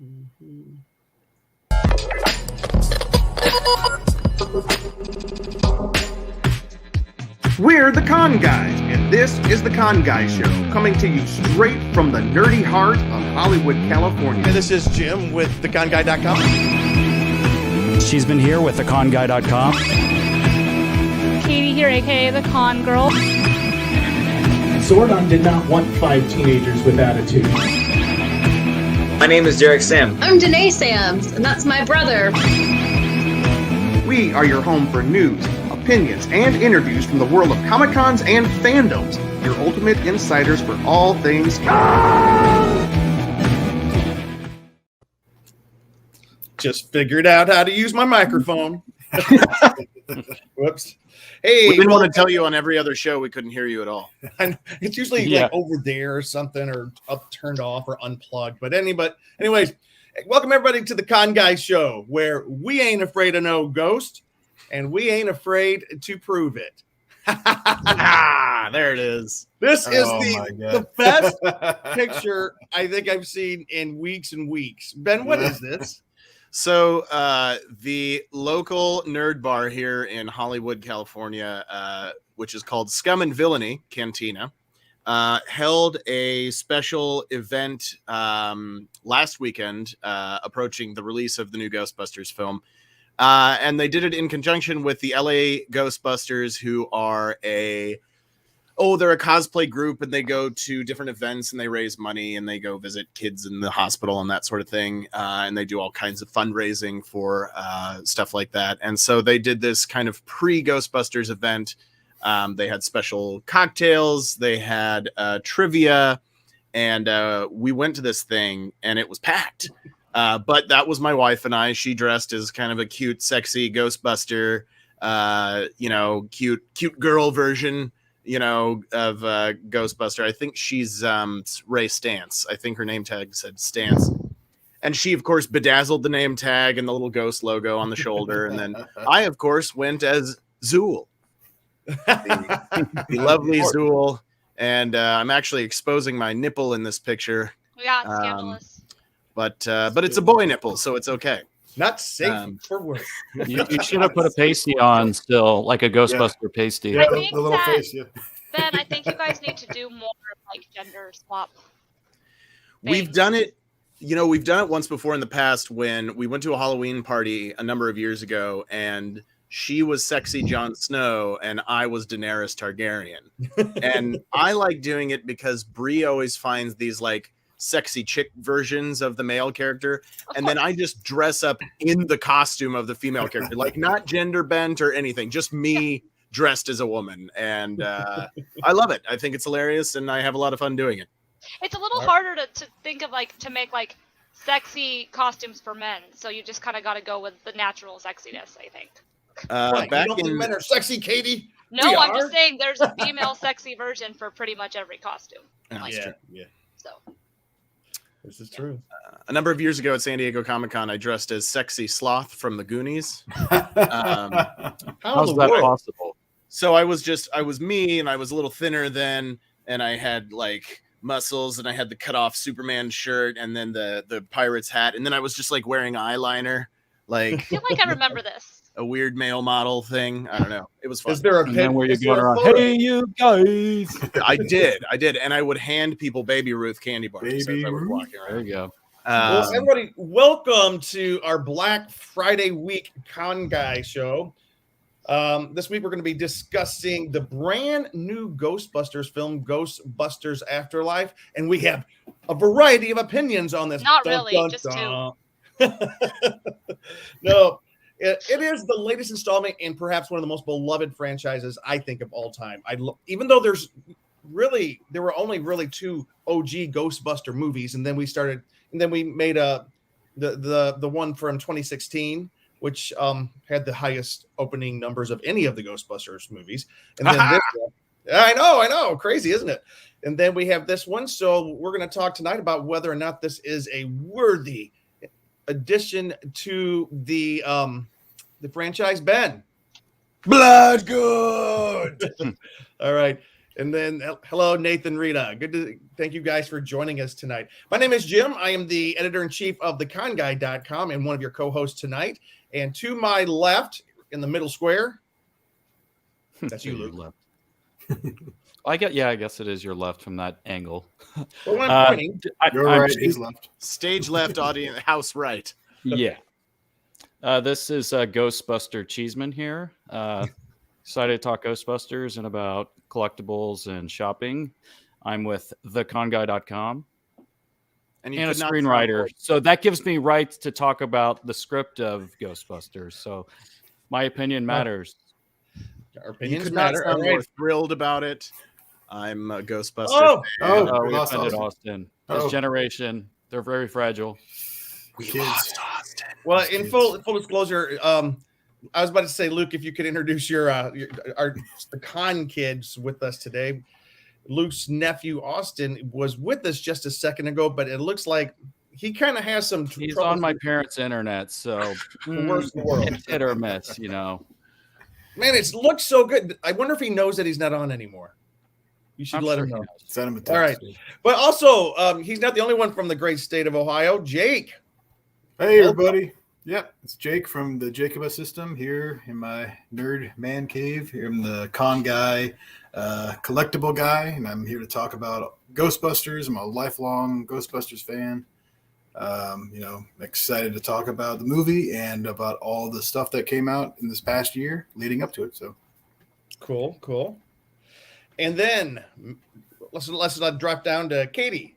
Mm-hmm. We're the Con Guys, and this is the Con Guy Show, coming to you straight from the nerdy heart of Hollywood, California. Hey, this is Jim with theconguy.com. She's been here with theconguy.com. Katie here, aka the Con Girl. Zordon did not want 5 teenagers with attitude. My name is Derek Sam. I'm Danae Sams, and that's my brother. We are your home for news, opinions, and interviews from the world of Comic-Cons and fandoms. Your ultimate insiders for all things con. Just figured out how to use my microphone. Whoops. Hey, we didn't want to tell you on every other show we couldn't hear you at all. It's usually like over there or something, or up turned off or unplugged. But anyways, welcome everybody to the Con Guy Show, where we ain't afraid of no ghost, and we ain't afraid to prove it. There it is. This is the best picture I think I've seen in weeks and weeks. Ben, what is this? So the local nerd bar here in Hollywood, California, which is called Scum and Villainy Cantina, held a special event last weekend approaching the release of the new Ghostbusters film. And they did it in conjunction with the LA Ghostbusters, who are they're a cosplay group, and they go to different events and they raise money and they go visit kids in the hospital and that sort of thing. And they do all kinds of fundraising for stuff like that. And so they did this kind of pre-Ghostbusters event. They had special cocktails, they had trivia, and we went to this thing and it was packed. But that was my wife and I. She dressed as kind of a cute, sexy Ghostbuster, cute girl version, of Ghostbuster. I think she's Ray Stantz. I think her name tag said Stantz. And she, of course, bedazzled the name tag and the little ghost logo on the shoulder. And then I, of course, went as Zool, the lovely Zool. And I'm actually exposing my nipple in this picture. Yeah, it's scandalous. But it's a boy nipple, so it's okay. Not safe for work. You should have put a pasty on still, like a Ghostbuster pasty. Yeah, the little face. Yeah. Ben, I think you guys need to do more like gender swap things. We've done it. We've done it once before in the past when we went to a Halloween party a number of years ago, and she was sexy Jon Snow and I was Daenerys Targaryen. And I like doing it because Brie always finds these like sexy chick versions of the male character, and then I just dress up in the costume of the female character, like not gender bent or anything, just me dressed as a woman. And I love it. I think it's hilarious, and I have a lot of fun doing it. It's a little harder to think of to make like sexy costumes for men, so you just kind of got to go with the natural sexiness, I think. Back you don't think men are sexy, Katie? No, I'm just saying there's a female sexy version for pretty much every costume. Yeah. So. This is true. A number of years ago at San Diego Comic-Con, I dressed as Sexy Sloth from the Goonies. How's that possible? So I was me, and I was a little thinner then, and I had like muscles, and I had the cut off Superman shirt, and then the pirate's hat, and then I was just like wearing eyeliner, like I feel like I remember this. A weird male model thing. I don't know. It was fun. Is there a picture where you're going around? Hey, you guys! I did, and I would hand people Baby Ruth candy bars. Baby Ruth. Walking around. There you go. Well, everybody, welcome to our Black Friday week Con Guy show. This week we're going to be discussing the brand new Ghostbusters film, Ghostbusters Afterlife, and we have a variety of opinions on this. Not really, just two. No. It is the latest installment and perhaps one of the most beloved franchises, I think, of all time. Even though there were only really 2 OG Ghostbuster movies, and then we made the one from 2016, which had the highest opening numbers of any of the Ghostbusters movies. And then this one, I know, crazy, isn't it? And then we have this one. So we're going to talk tonight about whether or not this is a worthy addition to the franchise. Ben, blood good. All right. And then hello, Nathan Rita. Thank you guys for joining us tonight. My name is Jim. I am the editor-in-chief of theconguy.com and one of your co-hosts tonight. And to my left, in the middle square, that's you, Luke. I guess it is your left from that angle. Well, when I'm pointing, you're right. He's left. Stage left, audience, house right. Yeah. This is Ghostbuster Cheeseman here. Excited to talk Ghostbusters and about collectibles and shopping. I'm with theconguy.com and a screenwriter. So that gives me rights to talk about the script of Ghostbusters. So my opinion matters. Our opinions could matter. not sound more thrilled about it. I'm a Ghostbuster. We offended Austin. This generation, they're very fragile. We lost Austin. Well, in full disclosure, I was about to say, Luke, if you could introduce the con kids with us today. Luke's nephew Austin was with us just a second ago, but it looks like he kind of has some. He's on my parents' internet, so the worst in the world. It's hit or miss, Man, it looks so good. I wonder if he knows that he's not on anymore. You should let him know. Send him a text. All right, but also he's not the only one from the great state of Ohio. Jake. Hey, everybody. Yep, it's Jake from the Jacobus system here in my nerd man cave. I'm the con guy, collectible guy, and I'm here to talk about Ghostbusters. I'm a lifelong Ghostbusters fan. Excited to talk about the movie and about all the stuff that came out in this past year leading up to it. So cool. And then let's drop down to Katie.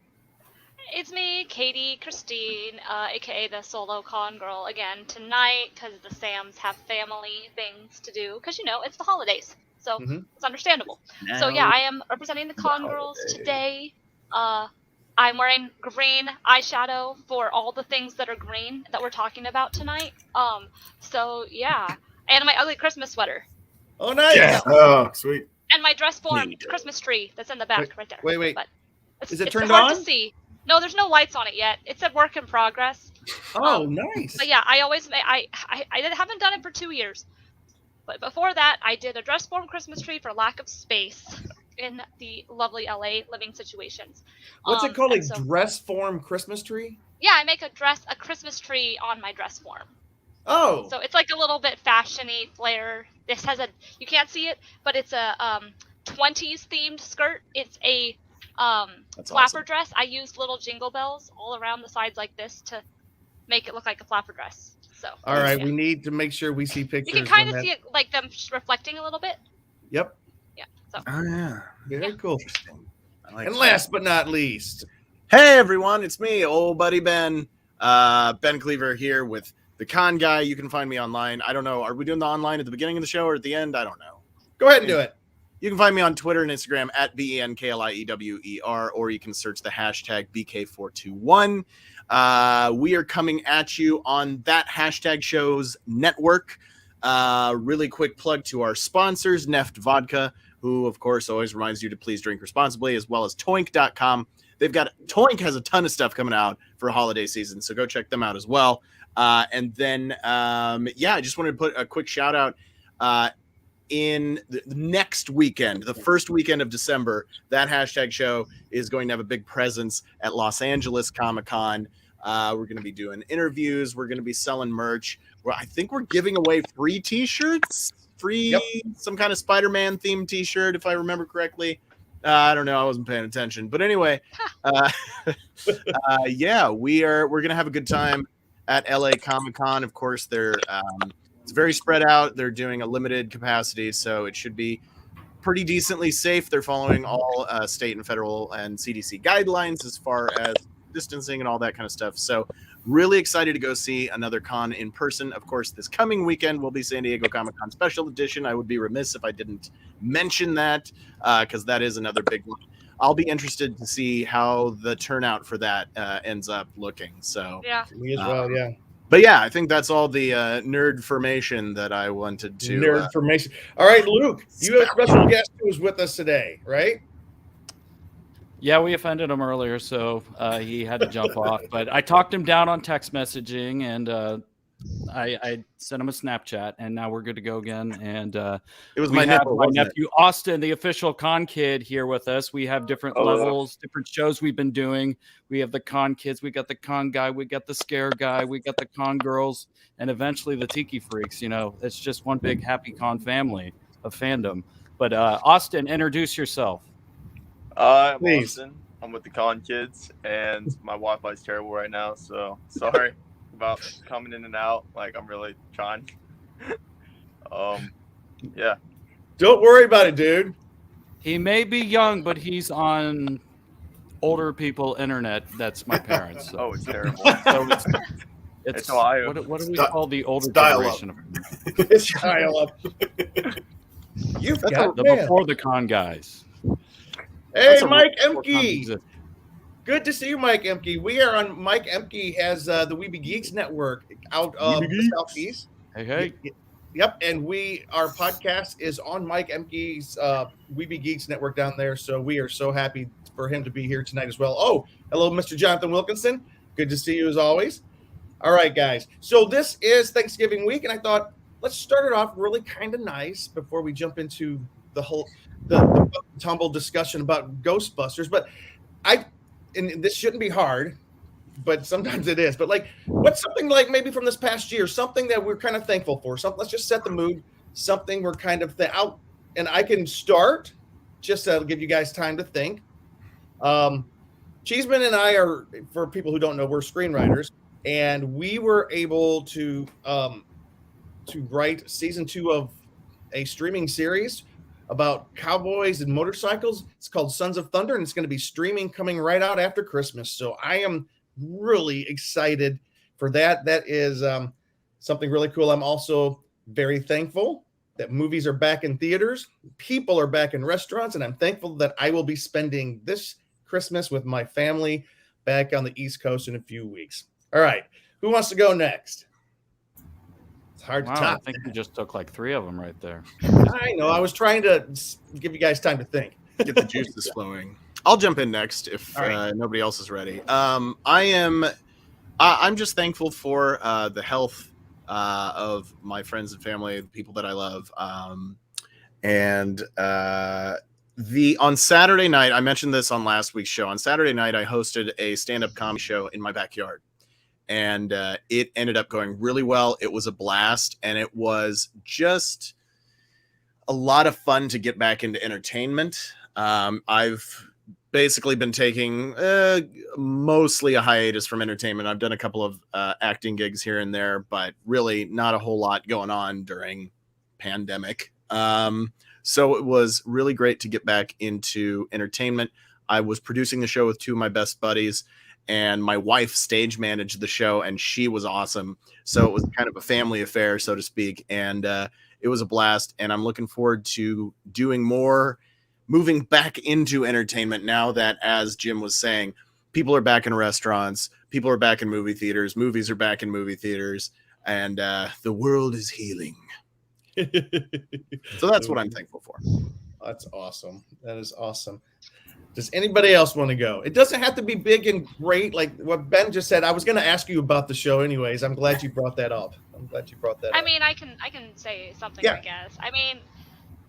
It's me, Katie Christine, aka the solo con girl again tonight because the Sams have family things to do because it's the holidays, so it's understandable. So yeah, I am representing the con girls today. I'm wearing green eyeshadow for all the things that are green that we're talking about tonight. So yeah, and my ugly Christmas sweater. Oh nice! Yeah. Oh sweet. And my dress form Christmas tree that's in the back right there. Wait. But is it turned hard on? to see. No, there's no lights on it yet. It's a work in progress. Oh, nice. But yeah, I haven't done it for 2 years. But before that, I did a dress form Christmas tree for lack of space in the lovely LA living situations. What's it called? Dress form Christmas tree? Yeah, I make a Christmas tree on my dress form. Oh. So it's like a little bit fashion-y flair. This has you can't see it, but it's a 20s themed skirt. It's a flapper dress. I used little jingle bells all around the sides like this to make it look like a flapper dress. So all right, we need to make sure we see pictures. You can kind of see it like them reflecting a little bit. Yep. Yeah. So. Oh yeah. Very cool. And last but not least, hey everyone, it's me, old buddy Ben. Ben Cleaver here with the Con Guy. You can find me online. I don't know. Are we doing the online at the beginning of the show or at the end? I don't know. Go ahead and do it. You can find me on Twitter and Instagram at BENKLIEWER, or you can search the hashtag BK421. We are coming at you on that hashtag show's network. Really quick plug to our sponsors, Neft Vodka, who, of course, always reminds you to please drink responsibly, as well as Toink.com. Toink has a ton of stuff coming out for holiday season, so go check them out as well. And then, I just wanted to put a quick shout out. In the next weekend, the first weekend of December, that hashtag show is going to have a big presence at Los Angeles Comic-Con. We're going to be doing interviews. We're going to be selling merch. I think we're giving away free t-shirts, some kind of Spider-Man themed t-shirt, if I remember correctly. I don't know. I wasn't paying attention. But anyway, we're going to have a good time at LA Comic-Con. Of course, it's very spread out. They're doing a limited capacity, so it should be pretty decently safe. They're following all state and federal and CDC guidelines as far as distancing and all that kind of stuff. So really excited to go see another con in person. Of course, this coming weekend will be San Diego Comic-Con Special Edition. I would be remiss if I didn't mention that because that is another big one. I'll be interested to see how the turnout for that ends up looking. So yeah, me as well. Yeah. But yeah, I think that's all the nerd formation that I wanted to. Nerd formation. All right, Luke, you have a special guest who is with us today, right? Yeah, we offended him earlier, so he had to jump off. But I talked him down on text messaging, and I sent him a Snapchat, and now we're good to go again. And It was we my have nipple, my wasn't it? nephew Austin, the official con kid, here with us. We have different levels, different shows we've been doing. We have the con kids, we got the con guy, we got the scare guy, we got the con girls, and eventually the tiki freaks. You know, it's just one big happy con family of fandom. But Austin, introduce yourself. I'm Please. Austin. I'm with the Con Kids, and my Wi-Fi is terrible right now, so sorry about coming in and out. Like, I'm really trying. Yeah. Don't worry about it, dude. He may be young, but he's on older people internet. That's my parents. So. Oh, it's terrible. So it's Ohio. What do we call the older Dial generation? It's dial up. You've got The mail. before the con guys. Hey, That's a Mike before con Emke. existed. Good to see you, Mike Emke. We are on. Mike Emke has the Weeby Geeks Network out of the Southeast. Hey. Yep, and our podcast is on Mike Emke's Weeby Geeks Network down there. So we are so happy for him to be here tonight as well. Oh, hello, Mr. Jonathan Wilkinson. Good to see you as always. All right, guys. So this is Thanksgiving week, and I thought let's start it off really kind of nice before we jump into the whole the tumble discussion about Ghostbusters. But and this shouldn't be hard, but sometimes it is. But like, what's something like maybe from this past year, something that we're kind of thankful for? Something. Let's just set the mood. Something we're kind of out, and I can start just to give you guys time to think. Cheeseman and I are, for people who don't know, we're screenwriters, and we were able to write season 2 of a streaming series about cowboys and motorcycles. It's called Sons of Thunder, and it's going to be streaming coming right out after Christmas. So I am really excited for that. That is something really cool. I'm also very thankful that movies are back in theaters, people are back in restaurants, and I'm thankful that I will be spending this Christmas with my family back on the East Coast in a few weeks. All right, who wants to go next? It's hard to top. I think you just took like 3 of them right there. I know. I was trying to give you guys time to think. Get the juices flowing. I'll jump in next if nobody else is ready. I'm just thankful for the health of my friends and family, the people that I love. On Saturday night, I mentioned this on last week's show. On Saturday night, I hosted a stand-up comedy show in my backyard. And it ended up going really well. It was a blast, and it was just a lot of fun to get back into entertainment. I've basically been taking mostly a hiatus from entertainment. I've done a couple of acting gigs here and there, but really not a whole lot going on during pandemic. So it was really great to get back into entertainment. I was producing the show with 2 of my best buddies, and my wife stage managed the show, and she was awesome. So it was kind of a family affair, so to speak. And it was a blast. And I'm looking forward to doing more, moving back into entertainment now that, as Jim was saying, people are back in restaurants, people are back in movie theaters, movies are back in movie theaters, and the world is healing. So that's what I'm thankful for. That's awesome. That is awesome. Does anybody else want to go? It doesn't have to be big and great like what Ben just said. I was going to ask you about the show anyways. I'm glad you brought that up. I mean, I can say something, I guess. I mean,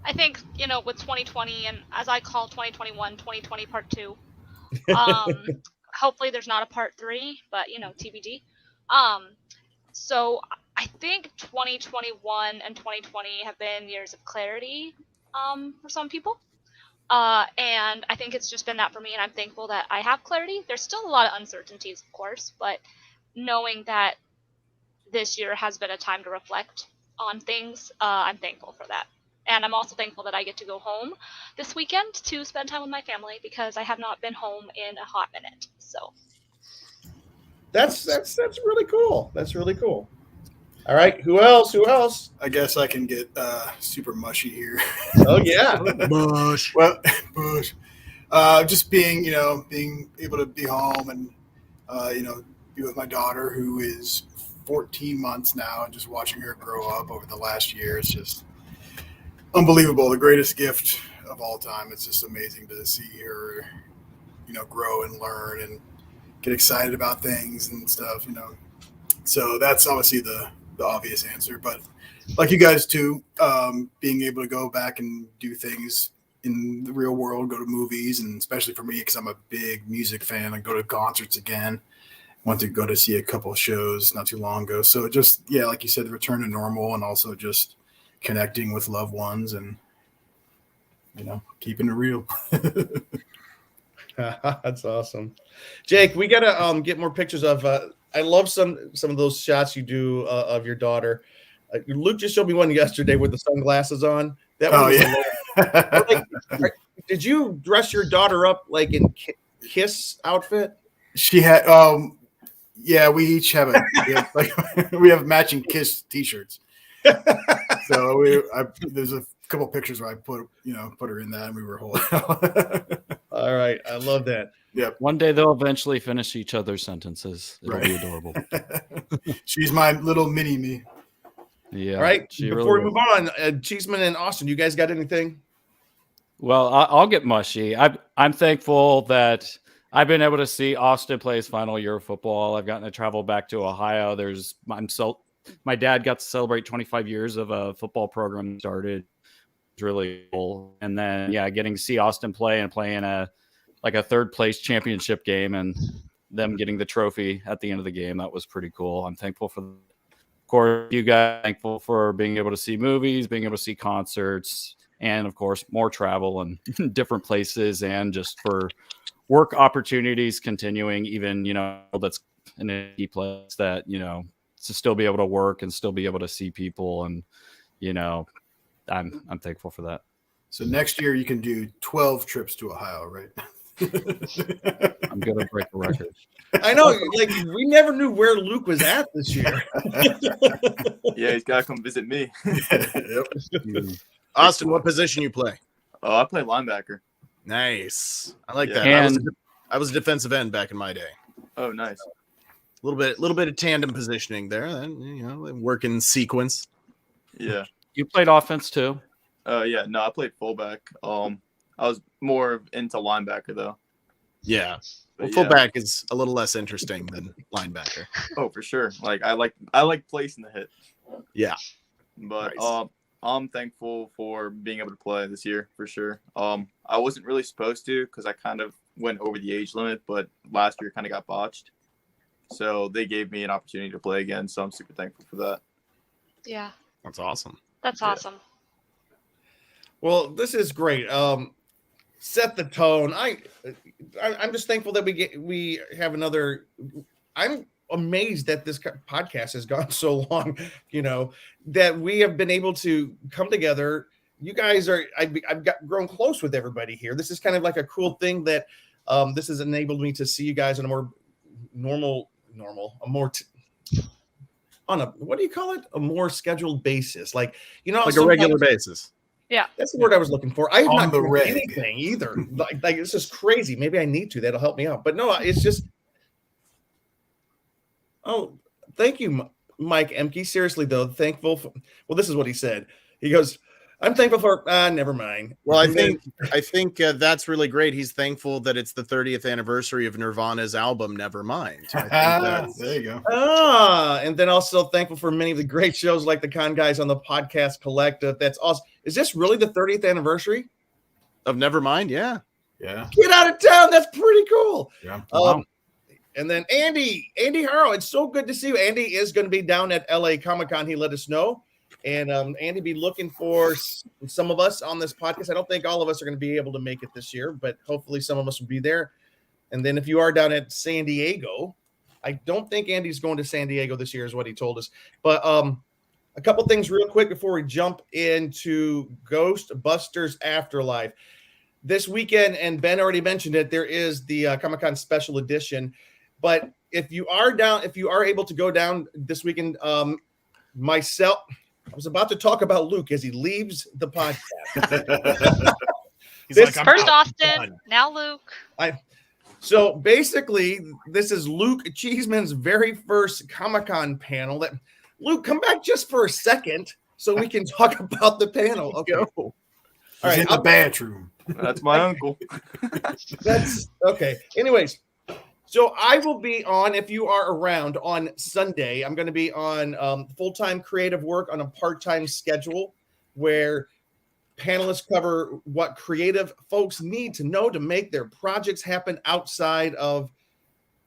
I think, with 2020, and as I call 2021, 2020 part 2, hopefully there's not a part 3, but, TBD. So I think 2021 and 2020 have been years of clarity for some people. And I think it's just been that for me, and I'm thankful that I have clarity. There's still a lot of uncertainties, of course, but knowing that this year has been a time to reflect on things, I'm thankful for that. And I'm also thankful that I get to go home this weekend to spend time with my family, because I have not been home in a hot minute. So that's really cool. That's really cool. All right, who else? I guess I can get super mushy here. Oh yeah, Mush. Well, mush. Just being able to be home and be with my daughter, who is 14 months now, and just watching her grow up over the last year. It's just unbelievable. The greatest gift of all time. It's just amazing to see her, grow and learn and get excited about things and stuff. So that's obviously the the obvious answer, but like you guys too, being able to go back and do things in the real world, go to movies, and especially for me, because I'm a big music fan, I go to concerts again. Went to go to see a couple of shows not too long ago. So just, yeah, like you said, the return to normal, and also just connecting with loved ones and, keeping it real. That's awesome. Jake, we got to get more pictures of, I love some of those shots you do of your daughter. Luke just showed me one yesterday with the sunglasses on. That one was did you dress your daughter up like in Kiss outfit? She had, yeah, we each have we have matching Kiss t-shirts. So there's a couple pictures where I put her in that, and we were holding. All right, I love that. Yep. One day they'll eventually finish each other's sentences. It'll be adorable. She's my little mini me. Yeah. All right. Before we move is. on, Cheeseman and Austin, you guys got anything? Well, I'll get mushy. I'm thankful that I've been able to see Austin play his final year of football. I've gotten to travel back to Ohio. My dad got to celebrate 25 years of a football program started. It's really cool. And then, getting to see Austin play and play in a third place championship game and them getting the trophy at the end of the game. That was pretty cool. I'm thankful for, of course, you guys, thankful for being able to see movies, being able to see concerts, and of course, more travel and different places, and just for work opportunities continuing, even, that's in a key place that, to still be able to work and still be able to see people. And, I'm thankful for that. So next year you can do 12 trips to Ohio, right? I'm going to break a record. I know, we never knew where Luke was at this year. Yeah, he's got to come visit me. Yep. Austin, what position you play? Oh, I play linebacker. Nice. I like that. And I was a defensive end back in my day. Oh, nice. A little bit of tandem positioning there. Then work in sequence. Yeah. you played offense too? Yeah. No, I played fullback. I was more into linebacker though. Yeah. Well, But fullback is a little less interesting than linebacker. Oh, for sure. I like placing the hit. Yeah. But Nice. I'm thankful for being able to play this year for sure. I wasn't really supposed to because I kind of went over the age limit, but last year kind of got botched. So they gave me an opportunity to play again. So I'm super thankful for that. Yeah, That's awesome. that's awesome. Well, this is great. Set the tone. I'm just thankful that we have another. I'm amazed that this podcast has gone so long. That we have been able to come together. You guys are. I've grown close with everybody here. This is kind of like a cool thing that this has enabled me to see you guys on a more what do you call it? A more scheduled basis, like Like a regular basis. Yeah, that's the word I was looking for. I have On not the done reg. anything either. Like it's just crazy. Maybe I need to. That'll help me out. But no, it's just. Oh, thank you, Mike Emke. Seriously though, thankful. Well, this is what he said. He goes, "I'm thankful for." Never mind. Well, I think that's really great. He's thankful that it's the 30th anniversary of Nirvana's album Nevermind. I think that's- There you go. And then also thankful for many of the great shows like the Con Guys on the Podcast Collective. That's awesome. Is this really the 30th anniversary of Nevermind? Yeah. Yeah. Get out of town. That's pretty cool. Yeah. Wow. And then Andy Harrow, it's so good to see you. Andy is going to be down at LA Comic-Con. He let us know. And Andy be looking for some of us on this podcast. I don't think all of us are going to be able to make it this year, but hopefully some of us will be there. And then if you are down at San Diego, I don't think Andy's going to San Diego this year is what he told us. But a couple things real quick before we jump into Ghostbusters Afterlife. This weekend, and Ben already mentioned it, there is the Comic-Con special edition. But if you are able to go down this weekend, myself, I was about to talk about Luke as he leaves the podcast. First Austin, now Luke. So basically, this is Luke Cheeseman's very first Comic-Con panel. Luke, come back just for a second so we can talk about the panel. Okay. All right, in the bathroom. That's my uncle. That's okay. Anyways, So I will be on, if you are around, on Sunday. I'm going to be on full-time creative work on a part-time schedule where panelists cover what creative folks need to know to make their projects happen outside of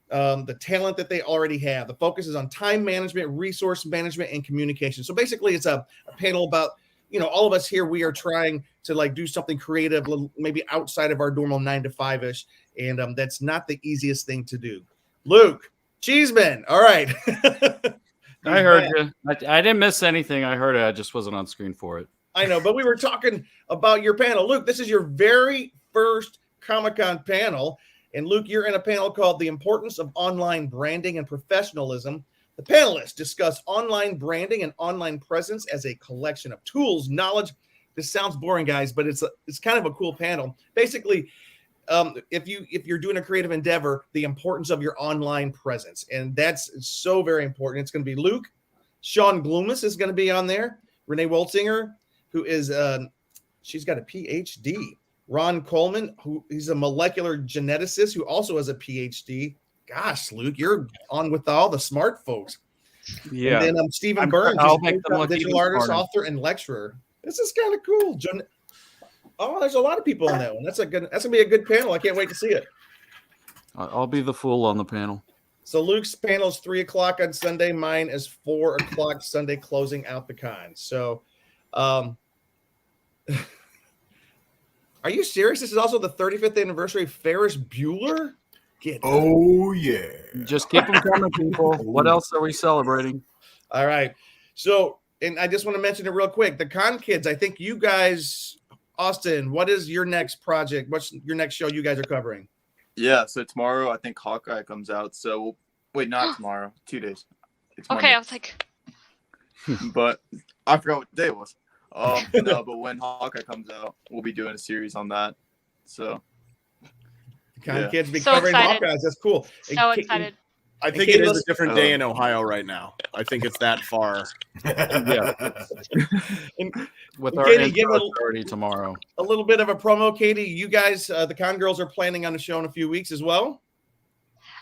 the talent that they already have. The focus is on time management, resource management, and communication. So basically, it's a panel about, all of us here, we are trying to do something creative, maybe outside of our normal 9 to 5-ish. And that's not the easiest thing to do. Luke Cheeseman. All right. I heard you. I didn't miss anything. I heard it. I just wasn't on screen for it. I know, but we were talking about your panel. Luke, this is your very first Comic-Con panel. And Luke, you're in a panel called The Importance of Online Branding and Professionalism. The panelists discuss online branding and online presence as a collection of tools, knowledge. This sounds boring, guys, but it's kind of a cool panel. Basically, if you're doing a creative endeavor, the importance of your online presence. And that's so very important. It's going to be Luke. Sean Gloomis is going to be on there. Renee Woltzinger, who is she's got a PhD. Ron Coleman, he's a molecular geneticist who also has a PhD. Gosh, Luke, you're on with all the smart folks. Yeah. And then Stephen Burns, digital artist, author, and lecturer. This is kind of cool. There's a lot of people on that one. That's gonna be a good panel. I can't wait to see it. I'll be the fool on the panel. So Luke's panel is 3:00 on Sunday. Mine is 4:00 Sunday, closing out the con. So, are you serious? This is also the 35th anniversary of Ferris Bueller. Yeah. Just keep them coming, people. What else are we celebrating? All right. So, and I just want to mention it real quick. The Con Kids, I think you guys, Austin, what is your next project? What's your next show you guys are covering? Yeah, so tomorrow I think Hawkeye comes out. So wait, not tomorrow, 2 days. It's okay, Monday. I was like, but I forgot what day it was. No, but when Hawkeye comes out, we'll be doing a series on that. So Con Kids be so covering excited. Hawkeyes. That's cool. so excited. I think it is a different day in Ohio right now. I think it's that far. Yeah. With our Katie, give intro already tomorrow. A little bit of a promo, Katie. You guys, the Con Girls, are planning on a show in a few weeks as well.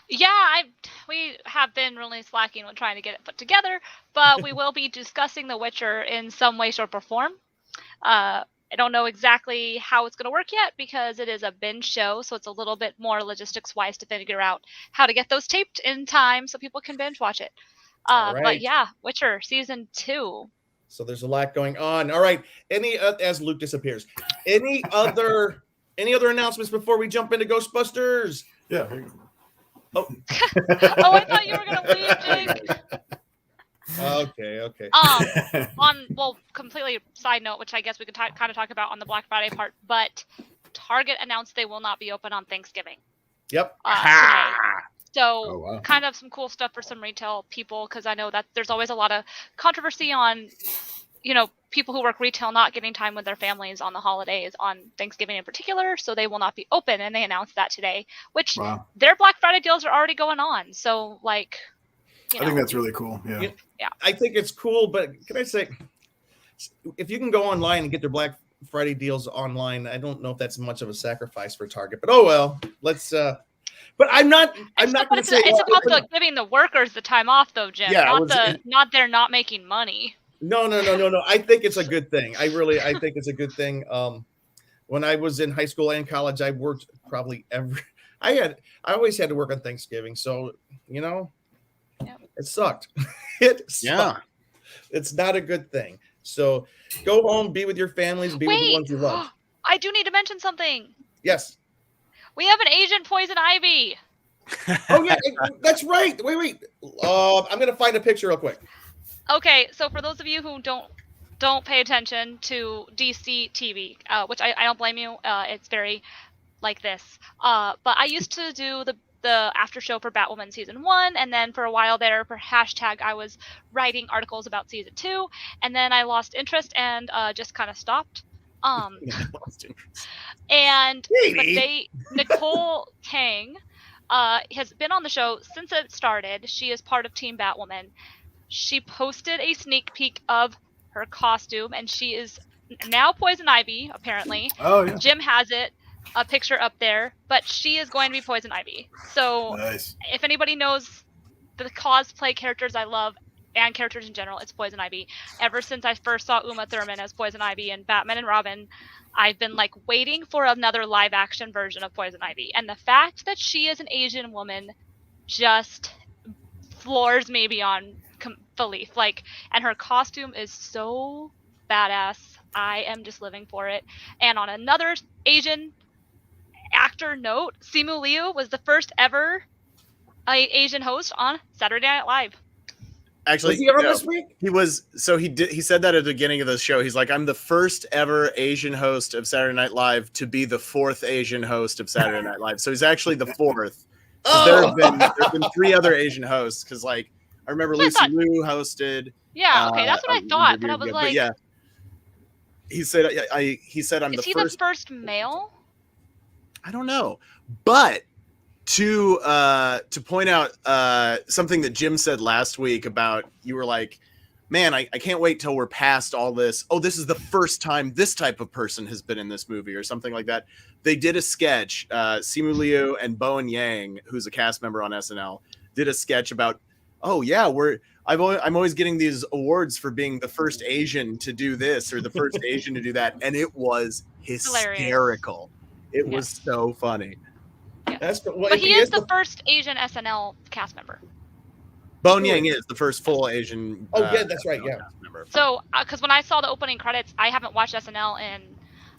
Yeah, we have been really slacking with trying to get it put together, but we will be discussing The Witcher in some way, shape, or form. I don't know exactly how it's going to work yet because it is a binge show, so it's a little bit more logistics-wise to figure out how to get those taped in time so people can binge watch it. All right. But yeah, Witcher Season 2. So there's a lot going on. All right. As Luke disappears, any other announcements before we jump into Ghostbusters? Yeah. Oh, I thought you were going to leave, Jake. Okay. Completely side note, which I guess we could kind of talk about on the Black Friday part, but Target announced they will not be open on Thanksgiving. Yep. Today. So Oh, wow. kind of some cool stuff for some retail people, because I know that there's always a lot of controversy on, people who work retail not getting time with their families on the holidays, on Thanksgiving in particular, so they will not be open, and they announced that today, which their Black Friday deals are already going on. So, I think that's really cool. Yeah. I think it's cool, but can I say, if you can go online and get their Black Friday deals online, I don't know if that's much of a sacrifice for Target, but oh well. Let's but I'm not going to say it's about giving the workers the time off, though, Jim. Yeah, not they're not making money. No. I think it's a good thing. I think it's a good thing. When I was in high school and college, I worked probably I always had to work on Thanksgiving, so it sucked. It sucked. Yeah. It's not a good thing. So go home, be with your families, be with the ones you love. I do need to mention something. Yes. We have an Agent Poison Ivy. Oh yeah, that's right. Wait. I'm gonna find a picture real quick. Okay, so for those of you who don't pay attention to DC TV, which I don't blame you. It's very like this. But I used to do the after show for Batwoman Season 1, and then for a while there, for hashtag, I was writing articles about Season 2, and then I lost interest and just kind of stopped. Nicole Kang has been on the show since it started. She is part of Team Batwoman. She posted a sneak peek of her costume, and she is now Poison Ivy, apparently. Oh, yeah. Jim has it. a picture up there, but she is going to be Poison Ivy. So Nice. if anybody knows the cosplay characters I love and characters in general, it's Poison Ivy. Ever since I first saw Uma Thurman as Poison Ivy in Batman and Robin, I've been like waiting for another live action version of Poison Ivy. And the fact that she is an Asian woman just floors me beyond belief. Like, and her costume is so badass. I am just living for it. And on another Asian actor note, Simu Liu was the first ever Asian host on Saturday Night Live. Actually, was he ever this week? He was. So he said that at the beginning of the show. He's like, I'm the first ever Asian host of Saturday Night Live to be the fourth Asian host of Saturday Night Live. So he's actually the fourth. Oh! There have been 3 other Asian hosts, because like I remember Lucy Liu hosted. Yeah, okay, that's what I thought, but I was like, but yeah, he said he said I'm is the he first. the first male? I don't know, but to point out something that Jim said last week about, you were like, man, I can't wait till we're past all this. Oh, this is the first time this type of person has been in this movie or something like that. They did a sketch, Simu Liu and Bowen Yang, who's a cast member on SNL, did a sketch about, oh yeah, I'm always getting these awards for being the first Asian to do this or the first Asian to do that, and it was hysterical. It was so funny. Yeah. Well, but he is the first Asian SNL cast member. Bone Yang is the first full Asian. Oh yeah, that's right. Yeah. So, because when I saw the opening credits, I haven't watched SNL in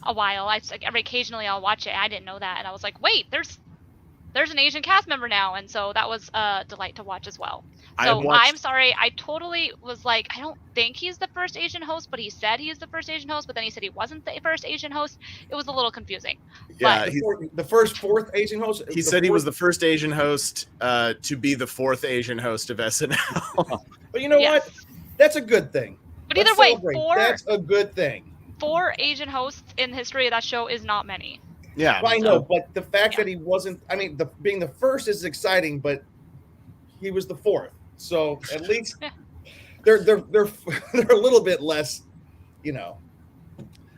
a while. Occasionally I'll watch it. I didn't know that, and I was like, wait, there's an Asian cast member now, and so that was a delight to watch as well. So I'm sorry, I totally was like, I don't think he's the first Asian host, but he said he is the first Asian host, but then he said he wasn't the first Asian host. It was a little confusing. Yeah, the fourth Asian host. He said he was the first Asian host to be the fourth Asian host of SNL. But you know what? That's a good thing. But either way, that's a good thing. 4 Asian hosts in the history of that show is not many. Yeah, well, I know, but the fact that he wasn't, I mean, being the first is exciting, but he was the fourth. So at least they're a little bit less, you know.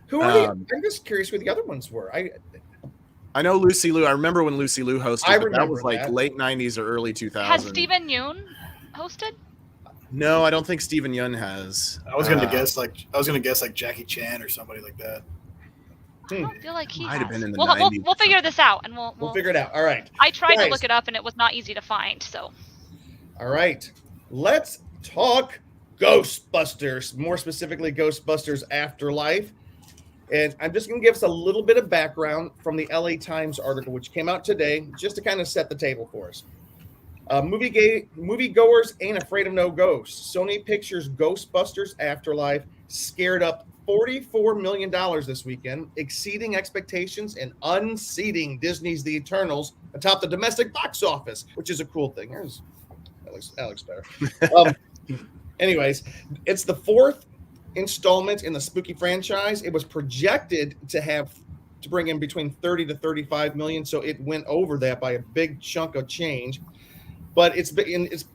Who are I'm just curious who the other ones were. I know Lucy Liu. I remember when Lucy Liu hosted. I remember that was like late 90s or early 2000s. Has Steven Yeun hosted? No, I don't think Steven Yeun has. I was gonna guess like Jackie Chan or somebody like that. I don't feel like he Might have been in the we'll 90s. We'll figure this out, and we'll figure it out. All right. I tried to look it up, and it was not easy to find. So. All right, let's talk Ghostbusters. More specifically, Ghostbusters Afterlife. And I'm just going to give us a little bit of background from the LA Times article, which came out today, just to kind of set the table for us. Moviegoers ain't afraid of no ghosts. Sony Pictures' Ghostbusters Afterlife scared up $44 million this weekend, exceeding expectations and unseating Disney's The Eternals atop the domestic box office, which is a cool thing. That looks better. Anyways, it's the 4th installment in the spooky franchise. It was projected to bring in between 30 to 35 million, so it went over that by a big chunk of change. But it's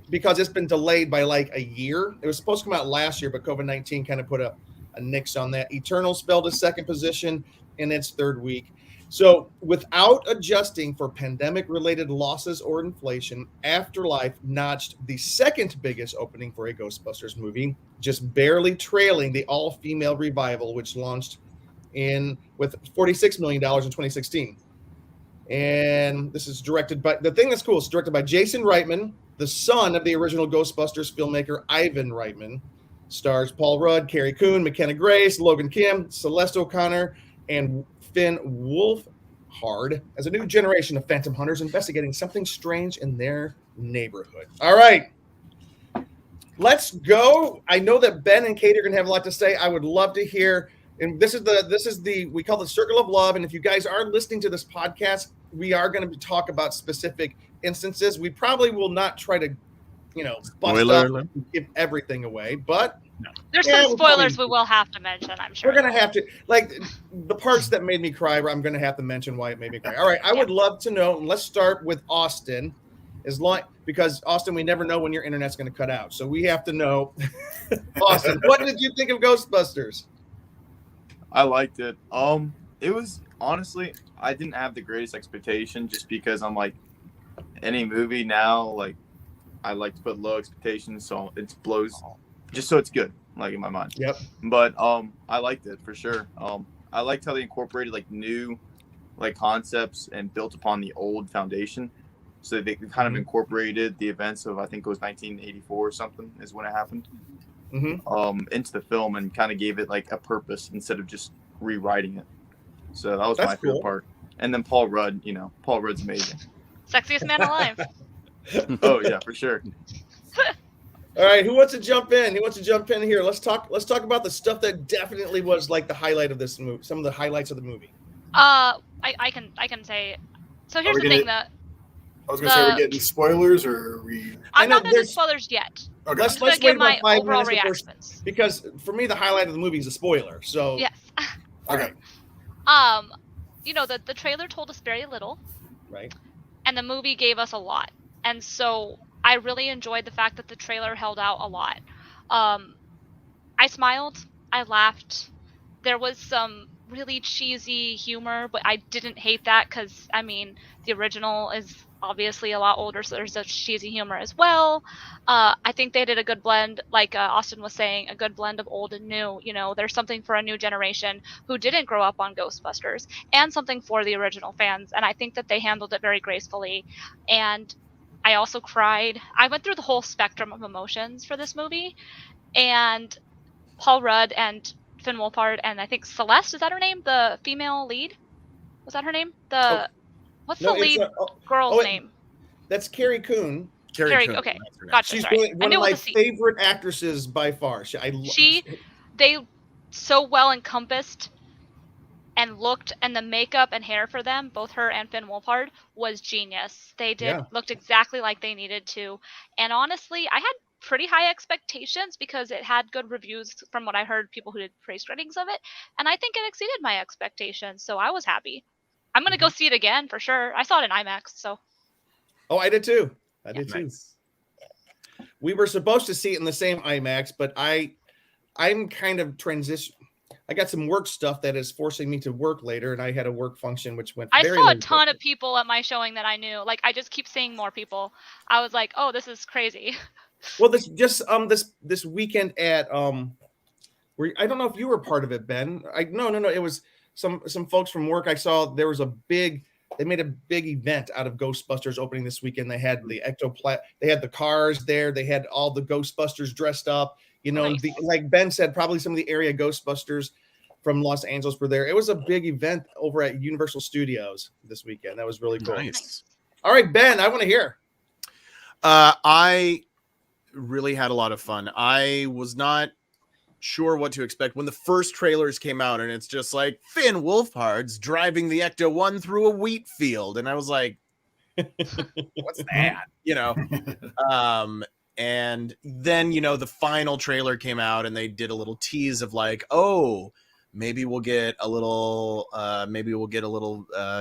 because it's been delayed by like a year. It was supposed to come out last year, but COVID-19 kind of put a nix on that. Eternals fell to 2nd position in its 3rd week. So without adjusting for pandemic-related losses or inflation, Afterlife notched the 2nd biggest opening for a Ghostbusters movie, just barely trailing the all-female revival, which launched with $46 million in 2016. And this is directed by, the thing that's cool, it's directed by Jason Reitman, the son of the original Ghostbusters filmmaker Ivan Reitman. Stars Paul Rudd, Carrie Coon, McKenna Grace, Logan Kim, Celeste O'Connor, and Finn Wolfhard as a new generation of phantom hunters investigating something strange in their neighborhood. All right, let's go. I know that Ben and Kate are going to have a lot to say. I would love to hear. And this is the we call it Circle of Love. And if you guys are listening to this podcast, we are going to talk about specific instances. We probably will not try to, bust up and give everything away, but there's some spoilers we will have to mention, I'm sure. We're going to have to, like, the parts that made me cry, I'm going to have to mention why it made me cry. All right, I would love to know, and let's start with Austin, because, Austin, we never know when your internet's going to cut out, so we have to know. Austin, what did you think of Ghostbusters? I liked it. It was honestly, I didn't have the greatest expectation just because I'm like, any movie now, like I like to put low expectations so it blows, just so it's good, like in my mind. Yep. But I liked it for sure. I liked how they incorporated like new like concepts and built upon the old foundation. So they kind of incorporated the events of, I think it was 1984 or something is when it happened, into the film and kind of gave it like a purpose instead of just rewriting it. So that was my favorite part. And then Paul Rudd, Paul Rudd's amazing. Sexiest man alive. Oh yeah, for sure. All right, who wants to jump in? Here? Let's talk about the stuff that definitely was like the highlight of this movie. Some of the highlights of the movie. I can say. So here's the thing that. I was gonna say, we're getting spoilers, or are we? I'm not gonna do spoilers yet. Okay. I'm gonna give my overall reactions. Because for me, the highlight of the movie is a spoiler. So yes. Okay. The trailer told us very little. Right. And the movie gave us a lot. And so I really enjoyed the fact that the trailer held out a lot. I smiled. I laughed. There was some really cheesy humor, but I didn't hate that because, the original is obviously a lot older, so there's a cheesy humor as well. I think they did a good blend, like Austin was saying, a good blend of old and new. There's something for a new generation who didn't grow up on Ghostbusters, and something for the original fans, and I think that they handled it very gracefully. And I also cried. I went through the whole spectrum of emotions for this movie, and Paul Rudd and Finn Wolfhard and I think Celeste, is that her name? The female lead? Was that her name? What's the lead girl's name? That's Carrie Coon. Carrie, okay, gotcha. She's sorry. one of my favorite actresses by far. They so well encompassed and looked, and the makeup and hair for them, both her and Finn Wolfhard, was genius. They looked exactly like they needed to. And honestly, I had pretty high expectations because it had good reviews from what I heard, people who did praise ratings of it, and I think it exceeded my expectations, so I was happy. I'm gonna go see it again for sure. I saw it in IMAX, so. Oh, I did too. We were supposed to see it in the same IMAX, but I'm kind of transition. I got some work stuff that is forcing me to work later, and I had a work function which went. I saw a ton of people at my showing that I knew. Like, I just keep seeing more people. I was like, oh, this is crazy. Well, this weekend at where I don't know if you were part of it, Ben. No. It was some folks from work. I saw there was they made a big event out of Ghostbusters opening this weekend. They had the Ecto, they had the cars there. They had all the Ghostbusters dressed up. Nice. Like Ben said, probably some of the area Ghostbusters from Los Angeles were there. It was a big event over at Universal Studios this weekend. That was really cool. Nice. All right, Ben, I want to hear. I really had a lot of fun. I was not sure what to expect when the first trailers came out, and it's just like Finn Wolfhard's driving the Ecto-1 through a wheat field, and I was like, what's that? And then the final trailer came out, and they did a little tease of like, oh, maybe we'll get a little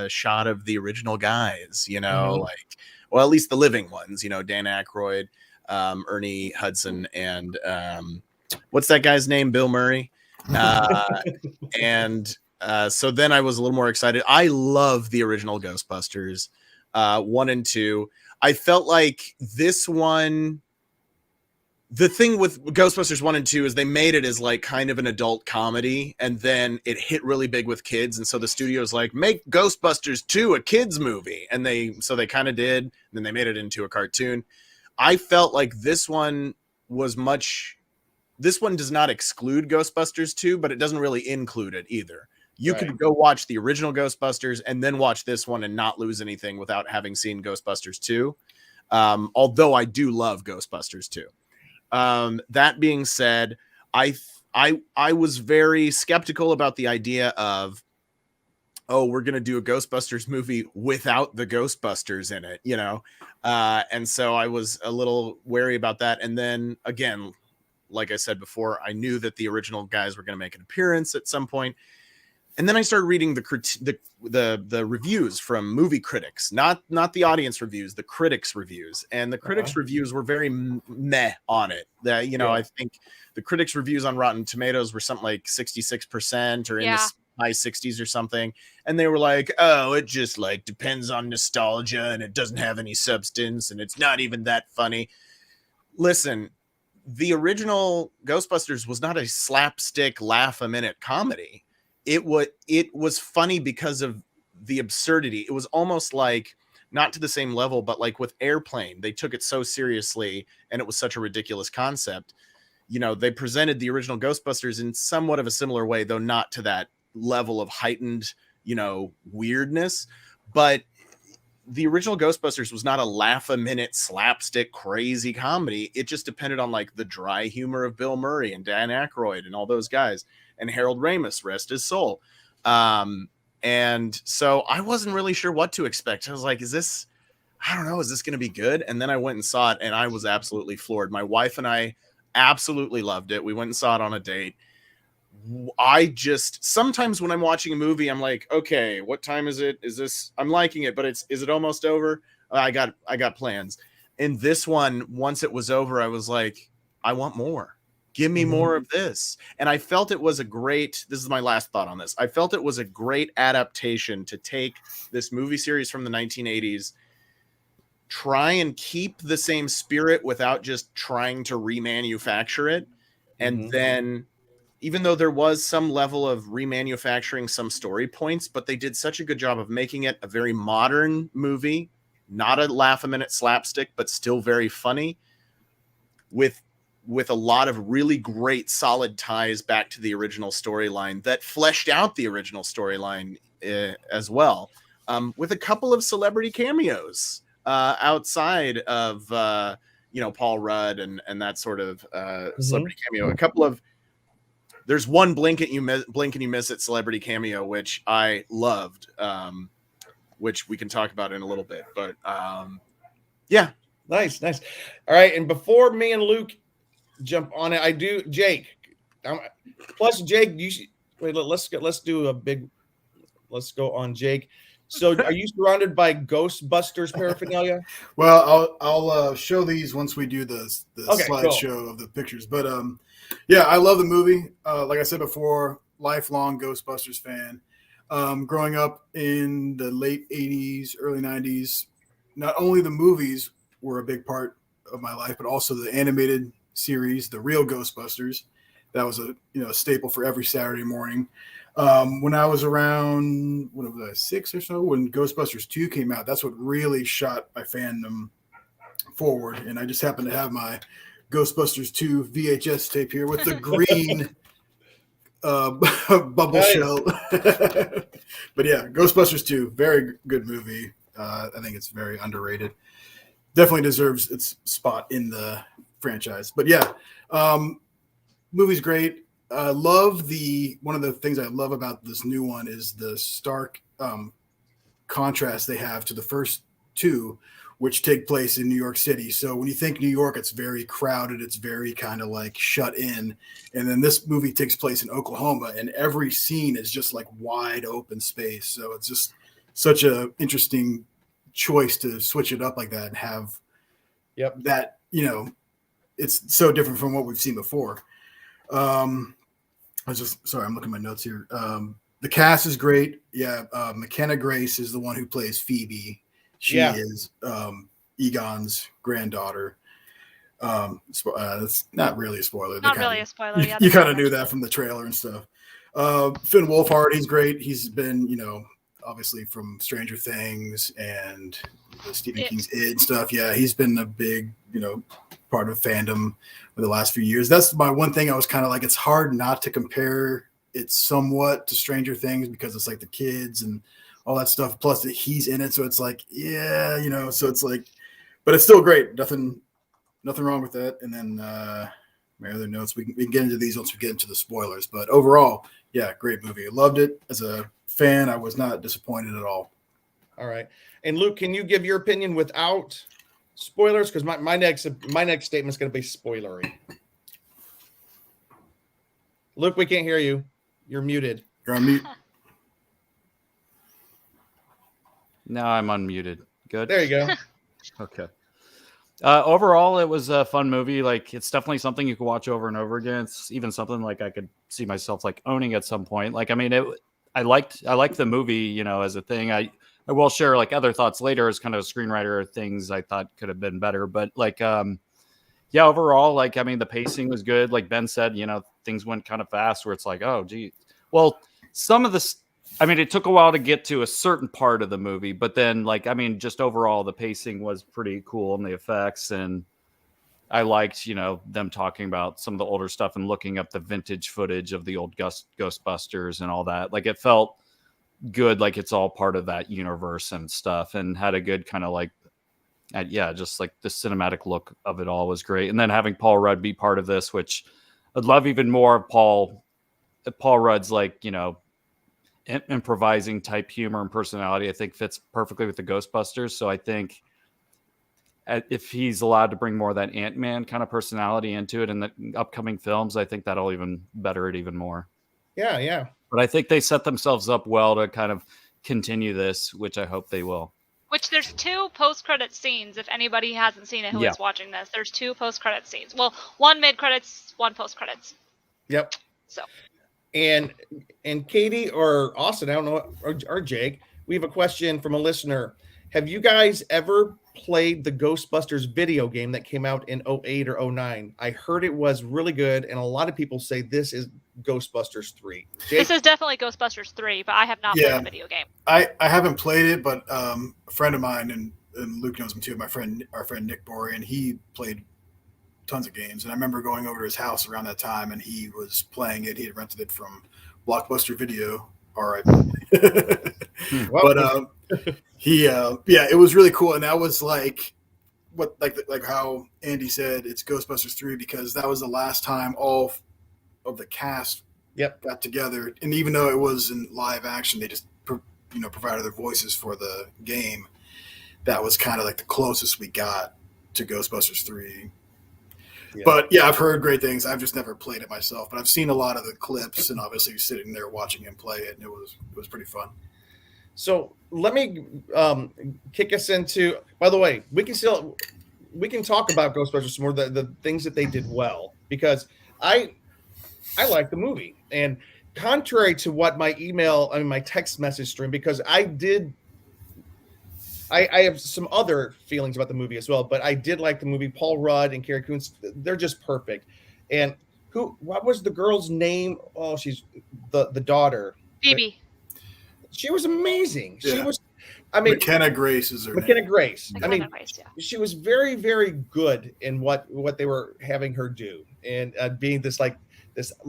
shot of the original guys, like, well, at least the living ones, Dan Aykroyd, Ernie Hudson, and what's that guy's name? Bill Murray. And so then I was a little more excited. I love the original Ghostbusters 1 and 2. I felt like this one, the thing with Ghostbusters 1 and 2 is they made it as like kind of an adult comedy, and then it hit really big with kids. And so the studio's like, make Ghostbusters 2 a kids movie. And they kind of did. And then they made it into a cartoon. I felt like this one does not exclude Ghostbusters 2, but it doesn't really include it either. You could go watch the original Ghostbusters and then watch this one and not lose anything without having seen Ghostbusters 2. Although I do love Ghostbusters 2. That being said, I was very skeptical about the idea of, oh, we're going to do a Ghostbusters movie without the Ghostbusters in it, and so I was a little wary about that. And then again, like I said before, I knew that the original guys were going to make an appearance at some point. And then I started reading the reviews from movie critics, not the audience reviews, the critics reviews. And the critics reviews were very meh on it. I think the critics reviews on Rotten Tomatoes were something like 66% or in this high 60s or something, and they were like, oh, it just like depends on nostalgia and it doesn't have any substance and it's not even that funny. Listen, the original Ghostbusters was not a slapstick laugh a minute comedy. It was funny because of the absurdity. It was almost like, not to the same level, but like with Airplane, they took it so seriously and it was such a ridiculous concept. You know, they presented the original Ghostbusters in somewhat of a similar way, though not to that level of heightened, you know, weirdness. But the original Ghostbusters was not a laugh a minute slapstick crazy comedy. It just depended on like the dry humor of Bill Murray and Dan Aykroyd and all those guys, and Harold Ramis, rest his soul. And so I wasn't really sure what to expect. I was like, is this going to be good? And then I went and saw it and I was absolutely floored. My wife and I absolutely loved it. We went and saw it on a date. Sometimes when I'm watching a movie, I'm like, okay, what time is it? I'm liking it, but is it almost over? I got plans. And this one, once it was over, I was like, I want more. Give me more of this. And I felt it was this is my last thought on this. I felt it was a great adaptation to take this movie series from the 1980s, try and keep the same spirit without just trying to remanufacture it. And then, even though there was some level of remanufacturing some story points, but they did such a good job of making it a very modern movie, not a laugh a minute slapstick, but still very funny, with a lot of really great solid ties back to the original storyline that fleshed out the original storyline as well, with a couple of celebrity cameos outside of Paul Rudd and that sort of celebrity cameo. There's one blink and you miss it celebrity cameo, which I loved, which we can talk about in a little bit, but yeah. Nice. All right. And before me and Luke jump on it, Jake, plus Jake, let's go on Jake. So are you surrounded by Ghostbusters paraphernalia? Well, I'll show these once we do the slideshow of the pictures. But yeah, I love the movie. Like I said before, lifelong Ghostbusters fan. Growing up in the late 80s, early 90s, not only the movies were a big part of my life, but also the animated series, The Real Ghostbusters. That was a staple for every Saturday morning. When I was around, 6 or so, when Ghostbusters 2 came out, that's what really shot my fandom forward. And I just happened to have my Ghostbusters 2 VHS tape here with the green bubble shell. But yeah, Ghostbusters 2, very good movie. I think it's very underrated. Definitely deserves its spot in the franchise. But yeah, movie's great. One of the things I love about this new one is the stark contrast they have to the first two, which take place in New York City. So when you think New York, it's very crowded. It's very kind of like shut in. And then this movie takes place in Oklahoma, and every scene is just like wide open space. So it's just such a interesting choice to switch it up like that and have that, it's so different from what we've seen before. I'm looking at my notes here. The cast is great. Yeah. McKenna Grace is the one who plays Phoebe. She is Egon's granddaughter. That's not really a spoiler. Not really a spoiler. Yeah, you kind of knew that from the trailer and stuff. Finn Wolfhard, he's great. He's been, obviously from Stranger Things and the Stephen King's It stuff. Yeah, he's been a big, part of fandom for the last few years. That's my one thing. I was kind of like, it's hard not to compare it somewhat to Stranger Things because it's like the kids and all that stuff. Plus that he's in it, so it's like, so it's like, but it's still great. Nothing wrong with that. And then my other notes, we can get into these once we get into the spoilers. But overall, yeah, great movie. I loved it. As a fan, I was not disappointed at all. All right. And Luke, can you give your opinion without spoilers? Because my next statement is going to be spoilery. Luke, we can't hear you. You're muted. You're on mute. No, I'm unmuted. Good. There you go. Okay. Overall, it was a fun movie. Like, it's definitely something you could watch over and over again. It's even something like I could see myself like owning at some point. Like, I mean, I liked the movie, you know, as a thing. I will share like other thoughts later as kind of a screenwriter, things I thought could have been better. But like, yeah, overall, like, I mean, the pacing was good. Like Ben said, you know, things went kind of fast where it's like, oh, gee. Well, some of this, I mean, it took a while to get to a certain part of the movie, but then like, I mean, just overall, the pacing was pretty cool and the effects. And I liked, you know, them talking about some of the older stuff and looking up the vintage footage of the old Ghostbusters and all that. Like it felt good. Like it's all part of that universe and stuff, and had a good kind of like, yeah, just like the cinematic look of it all was great. And then having Paul Rudd be part of this, which I'd love even more of Paul Rudd's like, you know, improvising type humor and personality, I think fits perfectly with the Ghostbusters. So I think if he's allowed to bring more of that Ant-Man kind of personality into it in the upcoming films, I think that'll even better it even more. Yeah. But I think they set themselves up well to kind of continue this, which I hope they will. Which there's 2 post-credit scenes. If anybody hasn't seen it who is watching this, there's 2 post-credit scenes. Well, 1 mid-credits, 1 post-credits. Yep. So. And Katie or Austin, I don't know, or Jake, we have a question from a listener. Have you guys ever played the Ghostbusters video game that came out in 08 or 09? I heard it was really good, and a lot of people say this is Ghostbusters 3. Jake? This is definitely Ghostbusters 3, but I have not played the video game. I haven't played it, but a friend of mine, and Luke knows him too, our friend Nick Bory, he played tons of games. And I remember going over to his house around that time, and he was playing it. He had rented it from Blockbuster Video. All right. But it was really cool. And that was like how Andy said, it's Ghostbusters 3, because that was the last time all of the cast got together. And even though it was in live action, they just provided their voices for the game. That was kind of like the closest we got to Ghostbusters 3. Yeah. But yeah, I've heard great things. I've just never played it myself, but I've seen a lot of the clips, and obviously sitting there watching him play it, and it was pretty fun. So let me kick us into. By the way, we can talk about Ghostbusters some more, the things that they did well, because I like the movie, and contrary to what my text message stream, because I have some other feelings about the movie as well, but I did like the movie. Paul Rudd and Carrie Coons, they're just perfect. And what was the girl's name? Oh, she's the daughter. Phoebe. She was amazing. Yeah. She was, McKenna Grace is her McKenna name. Grace. McKenna Grace, yeah. She was very, very good in what they were having her do. And being this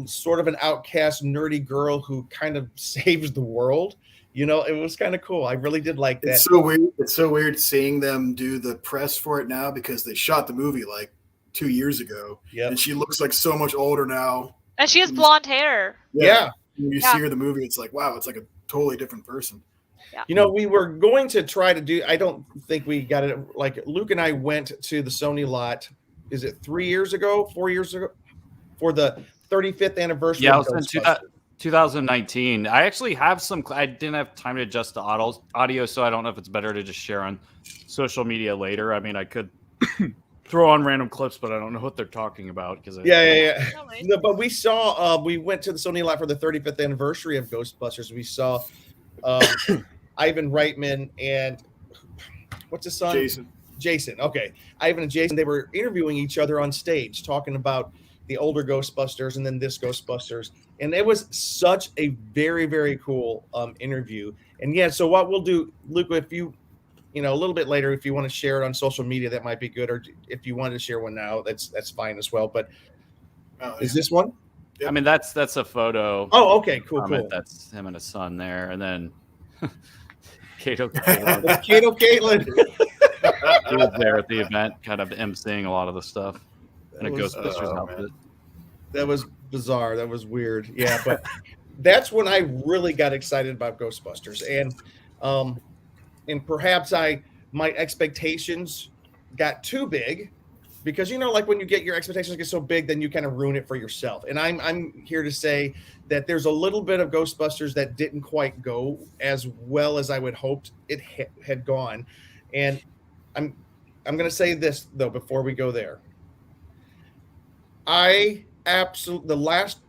sort of an outcast, nerdy girl who kind of saves the world. It was kind of cool. I really did like that. It's so weird. It's so weird seeing them do the press for it now, because they shot the movie like 2 years ago. Yeah. And she looks like so much older now. And she has blonde hair. Yeah. When you see her in the movie, it's like, wow, it's like a totally different person. Yeah. We were going to try to do, I don't think we got it. Like Luke and I went to the Sony lot, is it 4 years ago, for the 35th anniversary? Yeah, it was in 2019. I actually have I didn't have time to adjust the audio, so I don't know if it's better to just share on social media later. I mean, I could throw on random clips, but I don't know what they're talking about. Yeah. No, but we saw, we went to the Sony lot for the 35th anniversary of Ghostbusters. We saw Ivan Reitman and what's his son? Jason. Okay. Ivan and Jason, they were interviewing each other on stage, talking about the older Ghostbusters and then this Ghostbusters. And it was such a very, very cool interview. And yeah, so what we'll do, Luke, if you, a little bit later, if you want to share it on social media, that might be good. Or if you wanted to share one now, that's fine as well. But is this one? I mean, that's a photo. Oh, okay, cool. That's him and his son there. And then Kato Caitlin. He was there at the event, kind of emceeing a lot of the stuff in a Ghostbusters outfit. That was bizarre. That was weird. Yeah, but that's when I really got excited about Ghostbusters, and perhaps my expectations got too big, because like when you get your expectations get so big, then you kind of ruin it for yourself. And I'm here to say that there's a little bit of Ghostbusters that didn't quite go as well as I would hoped it had gone, and I'm going to say this though before we go there. The last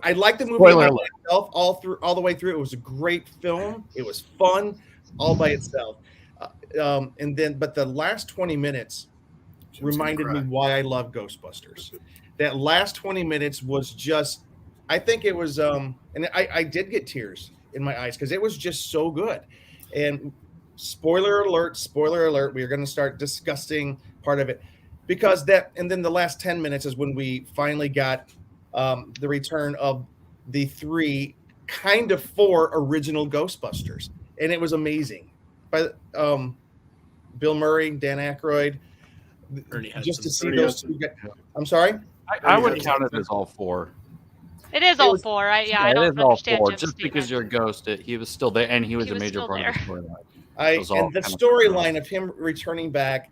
I liked the movie Spoiler by itself all the way through. It was a great film. It was fun all by itself. But the last 20 minutes reminded me why I love Ghostbusters. That last 20 minutes was just, I think it was, and I did get tears in my eyes because it was just so good. And spoiler alert, we are going to start discussing part of it because and then the last 10 minutes is when we finally got the return of the 4 original Ghostbusters. And it was amazing. By Bill Murray, Dan Aykroyd, Ernie Hudson. just to see those two guys. I'm sorry? I would count it as all 4. It is all 4. I don't understand Jim just Stevens. because you're a ghost, he was still there, and he was a major part of the storyline. And the storyline of him returning back,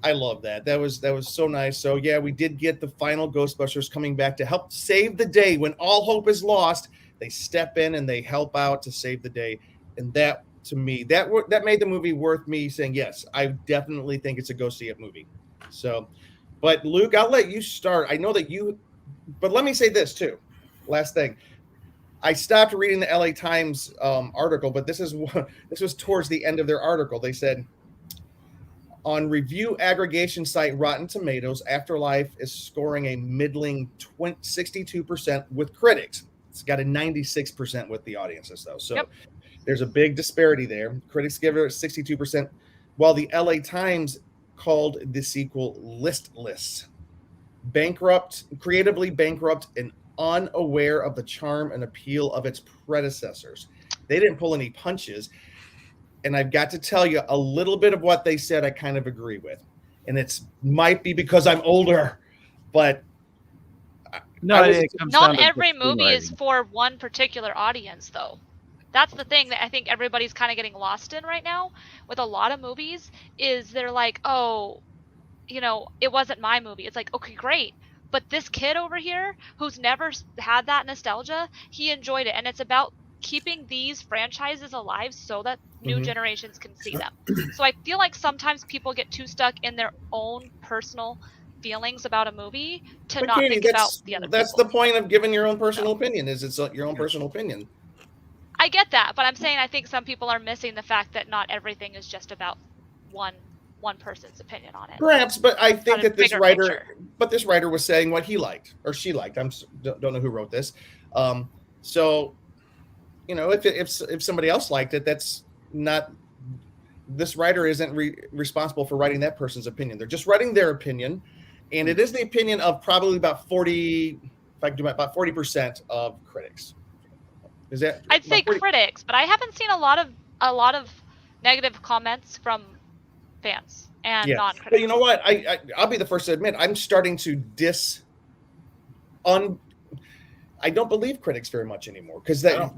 I love that. That was so nice. So yeah, we did get the final Ghostbusters coming back to help save the day when all hope is lost. They step in and they help out to save the day, and that to me that made the movie worth me saying yes. I definitely think it's a go see it movie. So, but Luke, I'll let you start. I know that you, but let me say this too. Last thing, I stopped reading the LA Times article, but this was towards the end of their article. They said on review aggregation site Rotten Tomatoes, Afterlife is scoring a middling 62% with critics. It's got a 96% with the audiences though. So there's a big disparity there. Critics give it 62%, while the LA Times called the sequel listless, creatively bankrupt, and unaware of the charm and appeal of its predecessors. They didn't pull any punches. And I've got to tell you, a little bit of what they said I kind of agree with. And it might be because I'm older, but not every movie is for one particular audience, though. That's the thing that I think everybody's kind of getting lost in right now with a lot of movies is they're like, oh, it wasn't my movie. It's like, okay, great. But this kid over here who's never had that nostalgia, he enjoyed it. And it's about keeping these franchises alive so that new generations can see them. So I feel like sometimes people get too stuck in their own personal feelings about a movie to not think about the other That's people. the point of giving your own personal opinion, is it's your own personal opinion. I get that, but I'm saying I think some people are missing the fact that not everything is just about one person's opinion on it. Perhaps, but I think that this writer was saying what he liked or she liked. Don't know who wrote this. So, if somebody else liked it, that's not. This writer isn't responsible for writing that person's opinion. They're just writing their opinion, and it is the opinion of probably about 40% of critics. Is that? I'd say critics, but I haven't seen a lot of negative comments from fans and non-critics. But you know what? I'll be the first to admit I'm starting to I don't believe critics very much anymore because I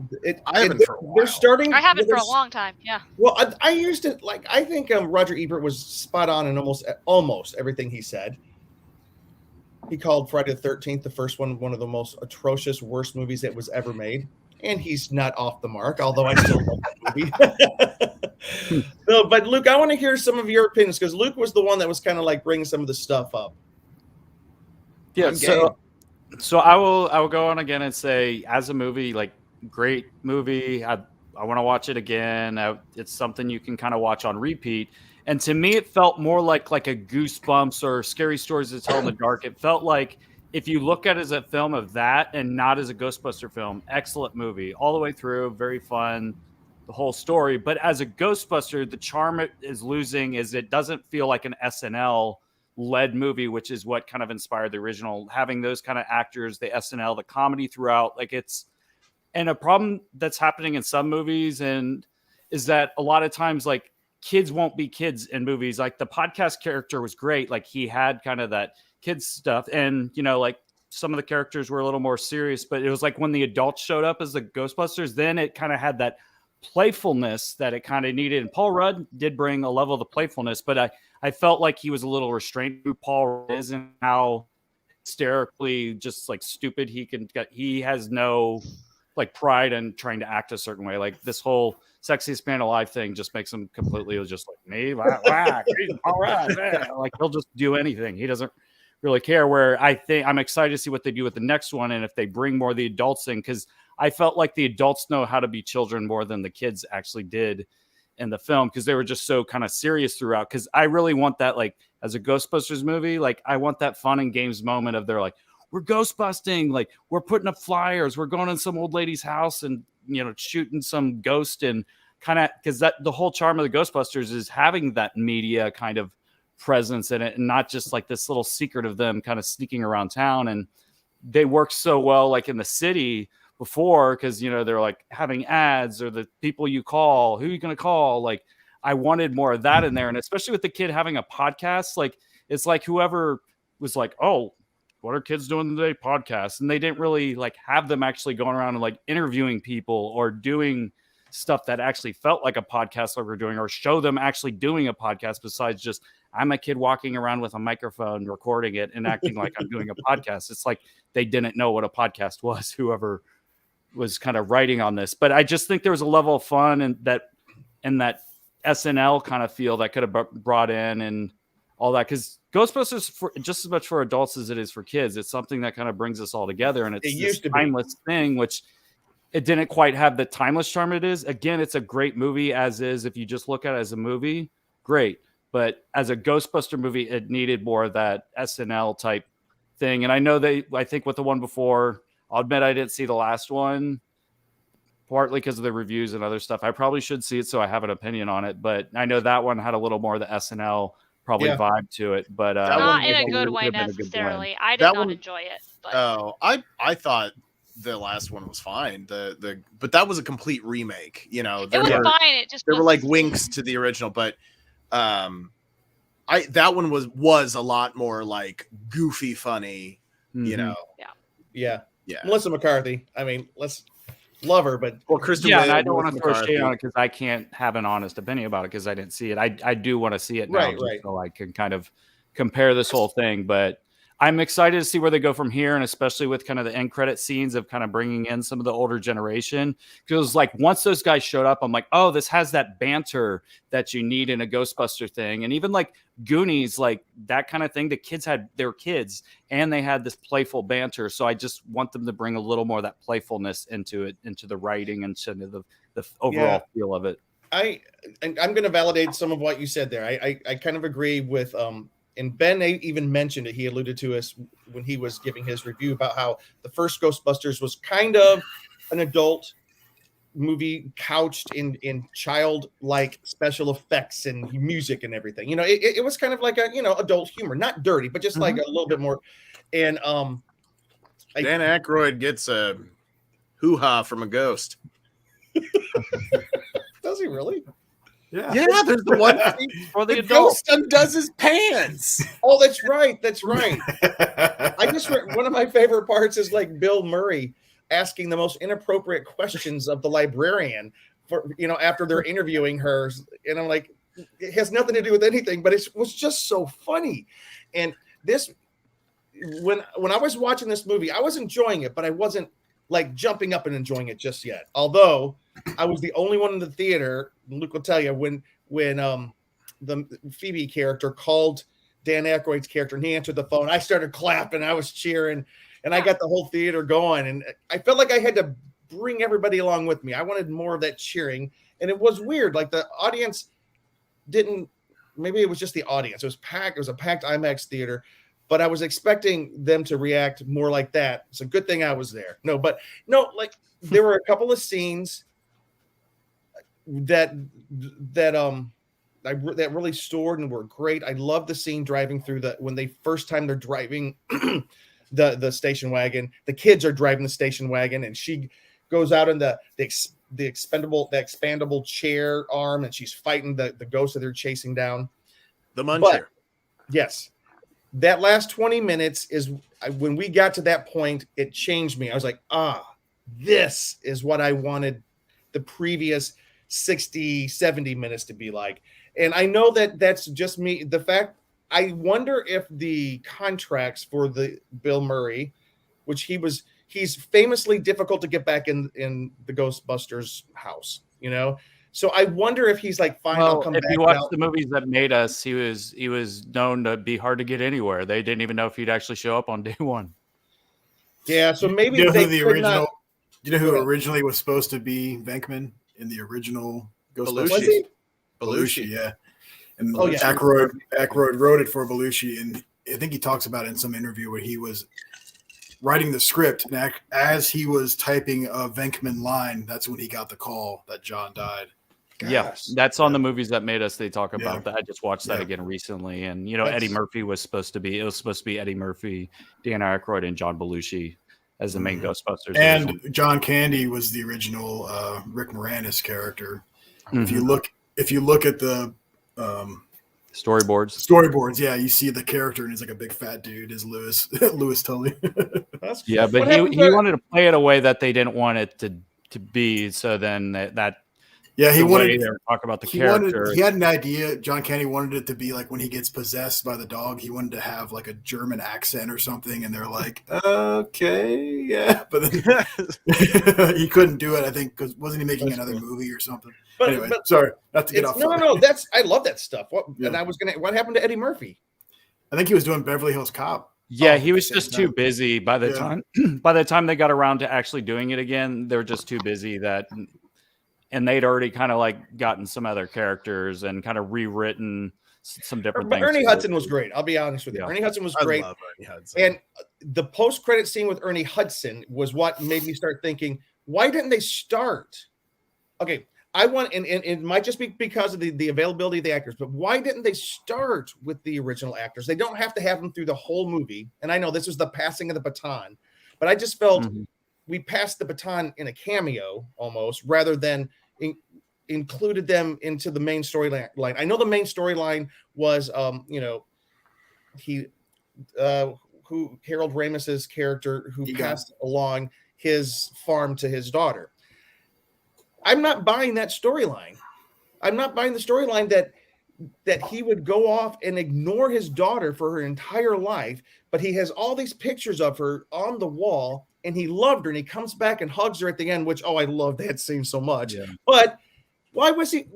haven't for a while. I haven't for a long time. Yeah. Well, I used to I think Roger Ebert was spot on in almost everything he said. He called Friday the 13th, the first one of the most atrocious, worst movies that was ever made. And he's not off the mark, although I still love that movie. No, but Luke, I want to hear some of your opinions because Luke was the one that was kind of like bringing some of the stuff up. Yeah, so I will go on again and say, as a movie, like great movie. I want to watch it again. It's something you can kind of watch on repeat. And to me, it felt more like a Goosebumps or Scary Stories to Tell in the Dark. It felt like, if you look at it as a film of that and not as a Ghostbuster film, excellent movie all the way through, very fun, the whole story. But as a Ghostbuster, the charm it is losing is it doesn't feel like an SNL-led movie, which is what kind of inspired the original. Having those kind of actors, the SNL, the comedy throughout, and a problem that's happening in some movies is that a lot of times, kids won't be kids in movies. Like the podcast character was great. Like he had kind of that kids stuff, and some of the characters were a little more serious, but it was like when the adults showed up as the Ghostbusters, then it kind of had that playfulness that it kind of needed. And Paul Rudd did bring a level of the playfulness, but I felt like he was a little restrained who Paul Rudd is and how hysterically just stupid he has no pride in trying to act a certain way. Like this whole sexiest man alive thing just makes him completely just like me. Paul Rudd, he'll just do anything. He doesn't really care. Where I think I'm excited to see what they do with the next one, and if they bring more of the adults in, because I felt like the adults know how to be children more than the kids actually did in the film, because they were just so kind of serious throughout. Because I really want that, like, as a Ghostbusters movie, like I want that fun and games moment of they're like, we're ghostbusting, like we're putting up flyers, we're going in some old lady's house and, you know, shooting some ghost, and kind of, because that the whole charm of the Ghostbusters is having that media kind of presence in it, and not just like this little secret of them kind of sneaking around town. And they work so well like in the city before, because, you know, they're like having ads, or the people you call, who are you going to call? Like, I wanted more of that in there. And especially with the kid having a podcast, like it's like whoever was like, oh, what are kids doing today? Podcasts. And they didn't really like have them actually going around and like interviewing people or doing stuff that actually felt like a podcast like we're doing, or show them actually doing a podcast besides just, I'm a kid walking around with a microphone, recording it and acting like I'm doing a podcast. It's like they didn't know what a podcast was, whoever was kind of writing on this. But I just think there was a level of fun and that SNL kind of feel that could have brought in and all that. Because Ghostbusters, for just as much for adults as it is for kids, it's something that kind of brings us all together. And it's this timeless thing, which it didn't quite have the timeless charm it is. Again, it's a great movie as is. If you just look at it as a movie, great. But as a Ghostbuster movie, it needed more of that SNL type thing. And I know I think with the one before, I'll admit I didn't see the last one, partly because of the reviews and other stuff. I probably should see it so I have an opinion on it. But I know that one had a little more of the SNL vibe to it. But not in a good way necessarily. I did not enjoy it. But. Oh, I thought the last one was fine. But that was a complete remake. You know, it was fine. It just there were like winks to the original, but that one was a lot more like goofy, funny. You know. Yeah. Melissa McCarthy. I mean, let's love her, but Kristen. Yeah, and I don't want to throw shade on it because I can't have an honest opinion about it because I didn't see it. I do want to see it now, so I can kind of compare this whole thing. But I'm excited to see where they go from here, and especially with kind of the end credit scenes of kind of bringing in some of the older generation. Because like once those guys showed up, I'm like, oh, this has that banter that you need in a Ghostbuster thing, and even like Goonies, like that kind of thing. The kids had their kids, and they had this playful banter. So I just want them to bring a little more of that playfulness into it, into the writing and into the overall feel of it. I'm going to validate some of what you said there. I kind of agree with and Ben even mentioned it. He alluded to us when he was giving his review about how the first Ghostbusters was kind of an adult movie couched in childlike special effects and music and everything. You know, it was kind of like a, you know, adult humor, not dirty, but just like a little bit more. And Dan Aykroyd gets a hoo-ha from a ghost. Does he really? Yeah, there's the one for the ghost undoes his pants. Oh, that's right. I just read, one of my favorite parts is like Bill Murray asking the most inappropriate questions of the librarian for, you know, after they're interviewing her. And I'm like, it has nothing to do with anything, but it was just so funny. And this, when I was watching this movie, I was enjoying it, but I wasn't like jumping up and enjoying it just yet. Although I was the only one in the theater, Luke will tell you, when the Phoebe character called Dan Aykroyd's character and he answered the phone, I started clapping, I was cheering, and I got the whole theater going. And I felt like I had to bring everybody along with me. I wanted more of that cheering. And it was weird. Like the audience didn't, maybe it was just the audience. It was packed. It was a packed IMAX theater. But I was expecting them to react more like that. It's a good thing I was there. Like there were a couple of scenes that really stored and were great. I love the scene driving through when they first time they're driving the station wagon. The kids are driving the station wagon, and she goes out in the expandable chair arm, and she's fighting the ghost that they're chasing down. The Muncher. Yes. That last 20 minutes is when we got to that point, it changed me. I was like, this is what I wanted the previous 60, 70 minutes to be like. And I know that that's just me. The fact, I wonder if the contracts for the Bill Murray, which he's famously difficult to get back in the Ghostbusters house, you know, So I wonder if he's like, fine, I'll Well, come if back. you watch now. the movies that made us, he was known to be hard to get anywhere. They didn't even know if he'd actually show up on day one. Yeah, so maybe you know they who the could original. not. You know who Go ahead. originally was supposed to be Venkman in the original Ghostbusters? Was he? Belushi, yeah. And Oh, yeah. Aykroyd wrote it for Belushi, and I think he talks about it in some interview where he was writing the script, and as he was typing a Venkman line, that's when he got the call that John died. Yeah, that's on the movies that made us. They talk about that. I just watched that Yeah. again recently, and Eddie Murphy was supposed to be. It was supposed to be Eddie Murphy, Dan Aykroyd, and John Belushi as the main Ghostbusters. And John Candy was the original Rick Moranis character. If you look at the storyboards, yeah, you see the character, and he's like a big fat dude. Is Louis Tully? Yeah, but he wanted to play it a way that they didn't want it to be. So then that. Yeah, he wanted to talk about the character. He had an idea. John Candy wanted it to be like when he gets possessed by the dog. He wanted to have like a German accent or something, and they're like, "Okay, yeah," but then he couldn't do it. I think because wasn't he making another movie or something? But anyway, sorry, not to get off. No. I love that stuff. And what happened to Eddie Murphy? I think he was doing Beverly Hills Cop. Yeah, he was just too busy by the time. By the time they got around to actually doing it again, they were just too busy and they'd already kind of like gotten some other characters and kind of rewritten some different things. Ernie Hudson was great. I'll be honest with you. Ernie Hudson was great. I love Ernie Hudson. And the post-credit scene with Ernie Hudson was what made me start thinking, why didn't they start? Okay, I want, and it might just be because of the availability of the actors, but why didn't they start with the original actors? They don't have to have them through the whole movie. And I know this was the passing of the baton, but I just felt we passed the baton in a cameo almost rather than included them into the main storyline. I know the main storyline was, Harold Ramis's character who passed along his farm to his daughter. I'm not buying that storyline. I'm not buying the storyline that he would go off and ignore his daughter for her entire life, but he has all these pictures of her on the wall and he loved her and he comes back and hugs her at the end, which, I love that scene so much. Yeah. But why was he?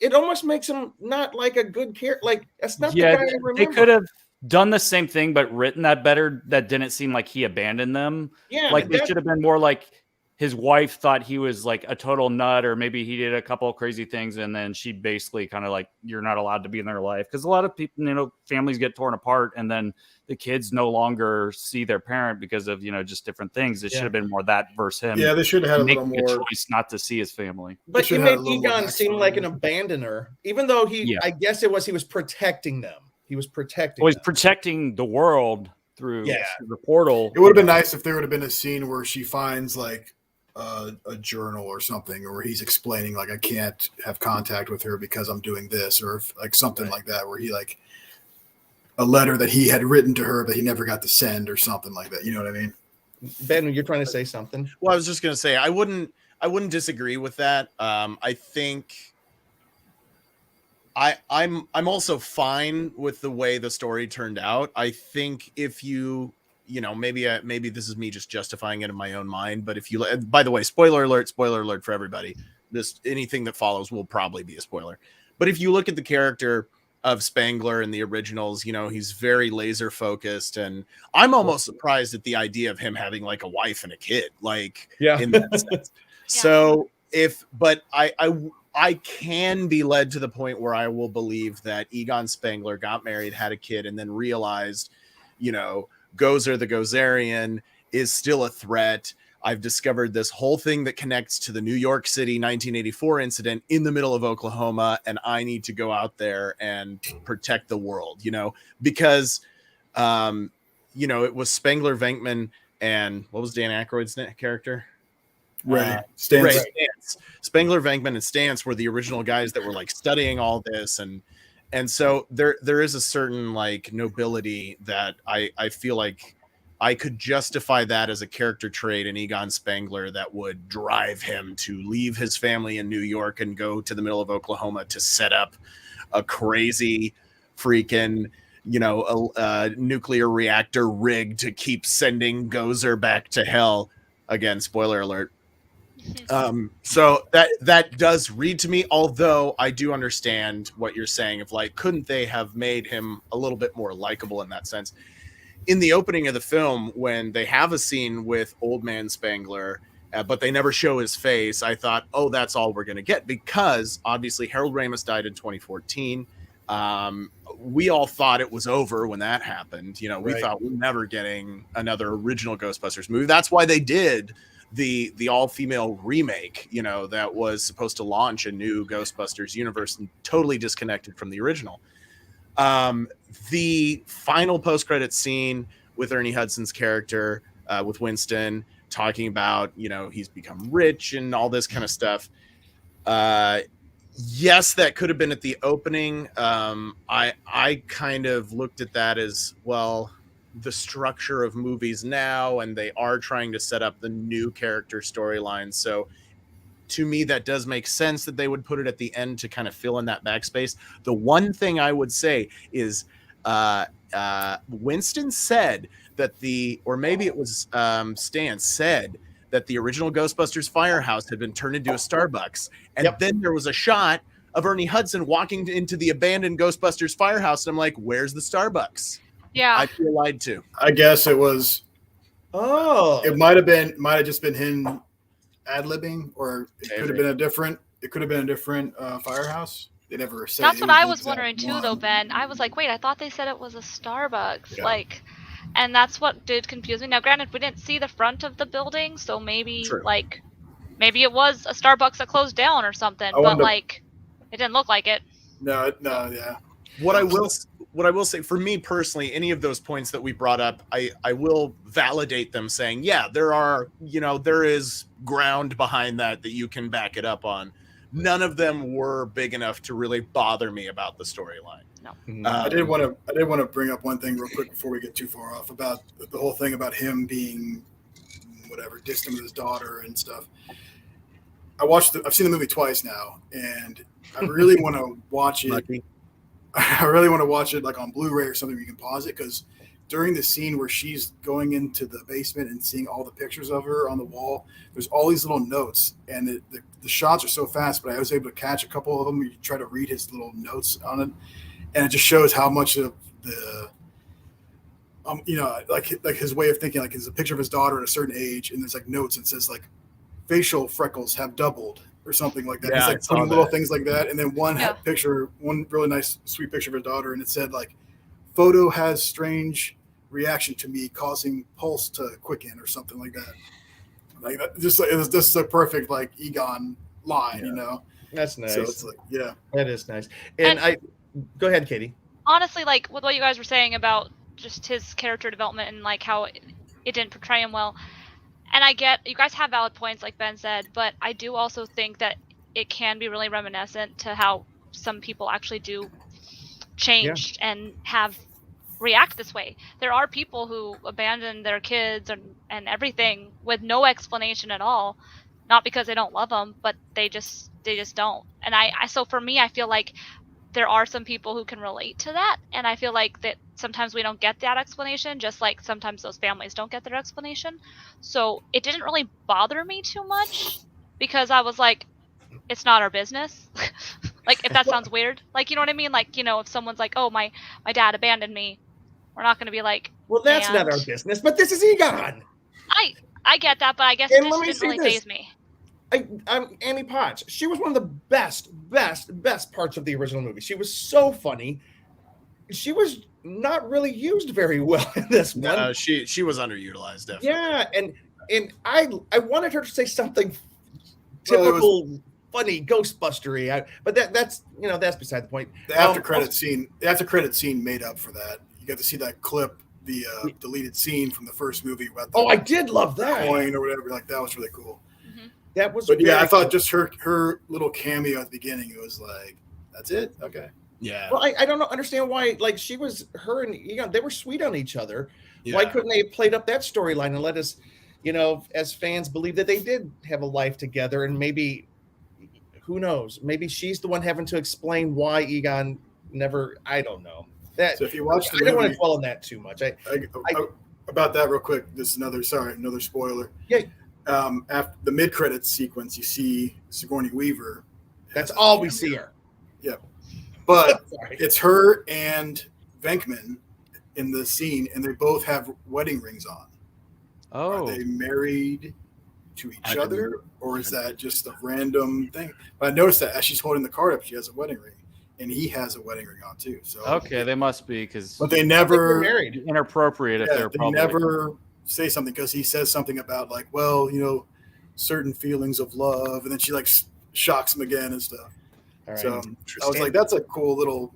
It almost makes him not like a good character. Like, that's not the guy I remember. They could have done the same thing, but written that better. That didn't seem like he abandoned them. Yeah. Like, they should have been more like his wife thought he was like a total nut, or maybe he did a couple of crazy things. And then she basically kind of like, you're not allowed to be in their life. Because a lot of people, families get torn apart and then the kids no longer see their parent because of, just different things. It should have been more that versus him. Yeah, they should have had a little more choice not to see his family. But you made Egon seem like an abandoner, even though I guess he was protecting them. He was protecting. Well, he's protecting the world through the portal. It would have been nice if there would have been a scene where she finds like a journal or something, or he's explaining like, I can't have contact with her because I'm doing this, or like something like that, where he like a letter that he had written to her but he never got to send or something like that. You know what I mean? Ben, you're trying to say something. Well, I was just going to say, I wouldn't disagree with that. I think I'm also fine with the way the story turned out. I think if you maybe this is me just justifying it in my own mind, but if you, by the way, spoiler alert for everybody, anything that follows will probably be a spoiler. But if you look at the character of Spangler in the originals, he's very laser focused, and I'm almost surprised at the idea of him having like a wife and a kid, in that sense. So but I can be led to the point where I will believe that Egon Spangler got married, had a kid, and then realized, Gozer the Gozerian is still a threat. I've discovered this whole thing that connects to the New York City 1984 incident in the middle of Oklahoma, and I need to go out there and protect the world, because, it was Spangler, Venkman, and what was Dan Aykroyd's character? Stantz. Spangler, Venkman, and Stantz were the original guys that were like studying all this, and so there is a certain like nobility that I feel like I could justify that as a character trait in Egon Spangler that would drive him to leave his family in New York and go to the middle of Oklahoma to set up a crazy freaking, a nuclear reactor rig to keep sending Gozer back to hell. Again, spoiler alert. So that does read to me, although I do understand what you're saying of like, couldn't they have made him a little bit more likable in that sense? In the opening of the film, when they have a scene with Old Man Spangler, but they never show his face, I thought, oh, that's all we're going to get, because obviously Harold Ramis died in 2014. We all thought it was over when that happened. You know, we thought we're never getting another original Ghostbusters movie. That's why they did the all-female remake, you know, that was supposed to launch a new Ghostbusters universe and totally disconnected from the original. The final post-credit scene with Ernie Hudson's character, with Winston talking about, you know, he's become rich and all this kind of stuff. Yes, that could have been at the opening. I kind of looked at that as, well, the structure of movies now, and they are trying to set up the new character storyline. So to me, that does make sense that they would put it at the end to kind of fill in that backspace. The one thing I would say is Winston said that or maybe it was Stan said that the original Ghostbusters firehouse had been turned into a Starbucks. And then there was a shot of Ernie Hudson walking into the abandoned Ghostbusters firehouse. And I'm like, where's the Starbucks? Yeah. I feel lied to. I guess it was. Oh. It might have just been him ad-libbing, or it could have been a different. It could have been a different firehouse. They never said. That's what I was wondering too, though, Ben. I was like, wait, I thought they said it was a Starbucks. Yeah. Like, and that's what did confuse me. Now, granted, we didn't see the front of the building, so maybe maybe it was a Starbucks that closed down or something. But like, it didn't look like it. No, yeah. What I will say, for me personally, any of those points that we brought up, I will validate them, saying, yeah, there is ground behind that you can back it up on. None of them were big enough to really bother me about the storyline. No. I did want to bring up one thing real quick before we get too far off about the whole thing about him being distant with his daughter and stuff. I've seen the movie twice now, and I really want to watch it. I really want to watch it like on Blu-ray or something where you can pause it, because during the scene where she's going into the basement and seeing all the pictures of her on the wall, there's all these little notes, and the shots are so fast, but I was able to catch a couple of them. You try to read his little notes on it, and it just shows how much of the like his way of thinking. Like, there's a picture of his daughter at a certain age, and there's like notes and says like facial freckles have doubled or something like that. Yeah, it's like little things like that. And then one really nice, sweet picture of his daughter, and it said like, photo has strange reaction to me, causing pulse to quicken or something like that. Like that, it was just a perfect like Egon line, you know. That's nice. So it's like, yeah, that is nice. And I go ahead, Katie. Honestly, like with what you guys were saying about just his character development and like how it didn't portray him well. And I get you guys have valid points, like Ben said, but I do also think that it can be really reminiscent to how some people actually do change and react this way. There are people who abandon their kids and everything with no explanation at all, not because they don't love them, but they just don't. And so for me, I feel like there are some people who can relate to that, and I feel like that sometimes we don't get that explanation, just like sometimes those families don't get their explanation. So it didn't really bother me too much, because I was like, it's not our business. Like, if that sounds weird, like, you know what I mean? Like, you know, if someone's like, oh, my dad abandoned me, we're not going to be like, well, that's not our business, but this is Egon. I get that, but I guess it just didn't really faze me. I'm Annie Potts. She was one of the best parts of the original movie. She was so funny. She was not really used very well in this one. No, she was underutilized, definitely. Yeah, and I wanted her to say something typical, funny, Ghostbustery. But that's beside the point. The after credit scene made up for that. You got to see that clip, the deleted scene from the first movie. About I did love that coin or whatever. Like, that was really cool. That was, but yeah, I thought just her little cameo at the beginning, it was like, that's it, okay. Yeah. Well, I don't understand why. Like, her and Egon, they were sweet on each other. Yeah. Why couldn't they have played up that storyline and let us, as fans, believe that they did have a life together? And maybe, who knows? Maybe she's the one having to explain why Egon never. I don't know. So if you watch the movie, I don't want to dwell on that too much. About that real quick. This is another spoiler. Yeah. after the mid-credits sequence, you see Sigourney Weaver. That's all we see her. Yep. But it's her and Venkman in the scene, and they both have wedding rings on. Oh. Are they married to each other, or is that just a random thing? But I noticed that as she's holding the card up, she has a wedding ring, and he has a wedding ring on too. So okay, they must be because. But they never married. Inappropriate if they're they probably never say something because he says something about like, well, certain feelings of love, and then she like shocks him again and stuff. All right. So I was like, that's a cool little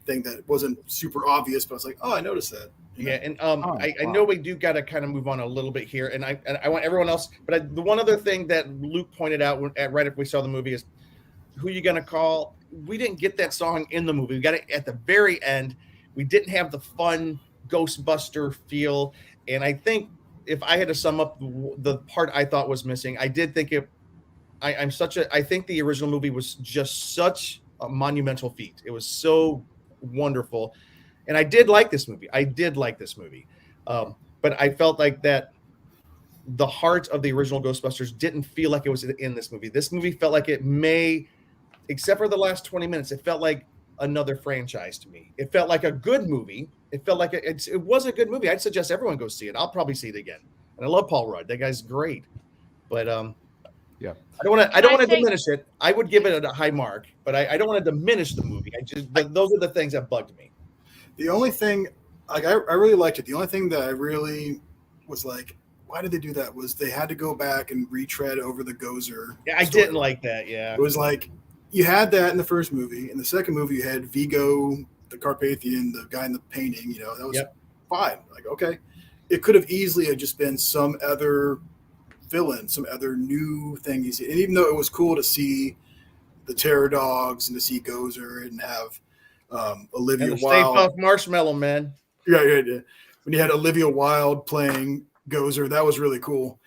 thing that wasn't super obvious, but I was like, oh, I noticed that. Yeah, and I know we do got to kind of move on a little bit here, and I want everyone else. But the one other thing that Luke pointed out right after we saw the movie is, who you gonna call? We didn't get that song in the movie. We got it at the very end. We didn't have the fun Ghostbuster feel, and I think if I had to sum up the part I thought was missing, I did think it. I think the original movie was just such a monumental feat. It was so wonderful. And I did like this movie. But I felt like that the heart of the original Ghostbusters didn't feel like it was in this movie. This movie felt like it may, except for the last 20 minutes, it felt like another franchise to me. It felt like a good movie. It felt like it was a good movie. I'd suggest everyone go see it. I'll probably see it again. And I love Paul Rudd. That guy's great. But yeah, I don't want to diminish it. I would give it a high mark, but I don't want to diminish the movie. Those are the things that bugged me. The only thing, like, I really liked it. The only thing that I really was like, why did they do that? Was they had to go back and retread over the Gozer. Yeah, I didn't like that. Yeah, it was like you had that in the first movie. In the second movie, you had Vigo, the Carpathian, the guy in the painting. That was fine. Like, okay, it could have easily have just been some other villain, some other new thing you see. And even though it was cool to see the Terror Dogs and to see Gozer and have Olivia Wilde. Stay Puft Marshmallow Man. Yeah. When you had Olivia Wilde playing Gozer, that was really cool.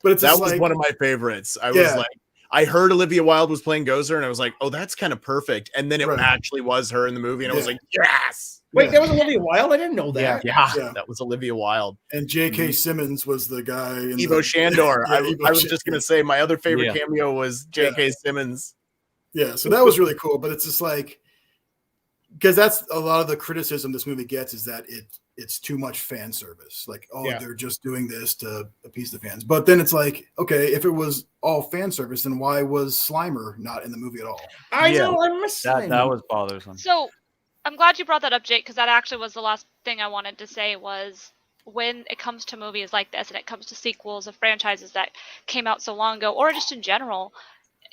But that was one of my favorites. I was like, I heard Olivia Wilde was playing Gozer, and I was like, oh, that's kind of perfect. And then it actually was her in the movie, and I was like, yes. Wait, that was Olivia Wilde? I didn't know that. Yeah, that was Olivia Wilde. And J.K. Simmons was the guy. Evo Shandor. I was just going to say my other favorite cameo was J.K. Simmons. Yeah, so that was really cool. But it's just like, because that's a lot of the criticism this movie gets is that it's too much fan service. Like, they're just doing this to appease the fans. But then it's like, okay, if it was all fan service, then why was Slimer not in the movie at all? I know, I miss that was bothersome. So I'm glad you brought that up, Jake, because that actually was the last thing I wanted to say was when it comes to movies like this and it comes to sequels of franchises that came out so long ago, or just in general,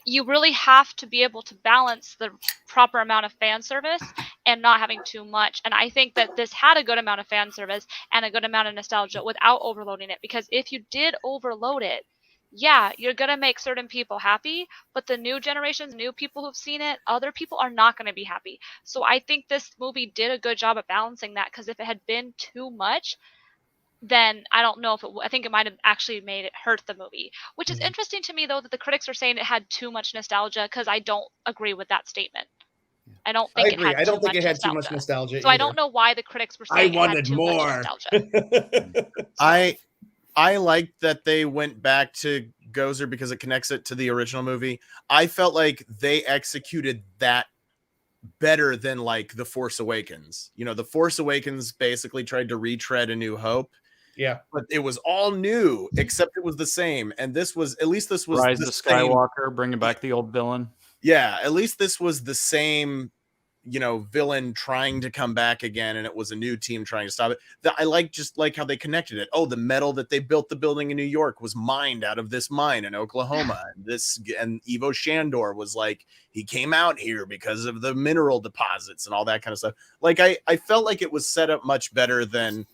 you really have to be able to balance the proper amount of fan service and not having too much. And I think that this had a good amount of fan service and a good amount of nostalgia without overloading it. Because if you did overload it, you're going to make certain people happy, but the new generations, new people who've seen it, other people are not going to be happy. So I think this movie did a good job at balancing that, because if it had been too much, then I don't know if I think it might have actually made it hurt the movie, which is interesting to me, though, that the critics are saying it had too much nostalgia, because I don't agree with that statement. I don't think it had too much nostalgia. So I don't know why the critics were saying I wanted more. I liked that they went back to Gozer because it connects it to the original movie. I felt like they executed that better than like The Force Awakens. The Force Awakens basically tried to retread A New Hope. Yeah, but it was all new except it was the same. And this was Rise of Skywalker, bringing back the old villain. Yeah, at least this was the same, villain trying to come back again, and it was a new team trying to stop it. I like how they connected it. Oh, the metal that they built the building in New York was mined out of this mine in Oklahoma. And Evo Shandor was like, he came out here because of the mineral deposits and all that kind of stuff. Like I felt like it was set up much better than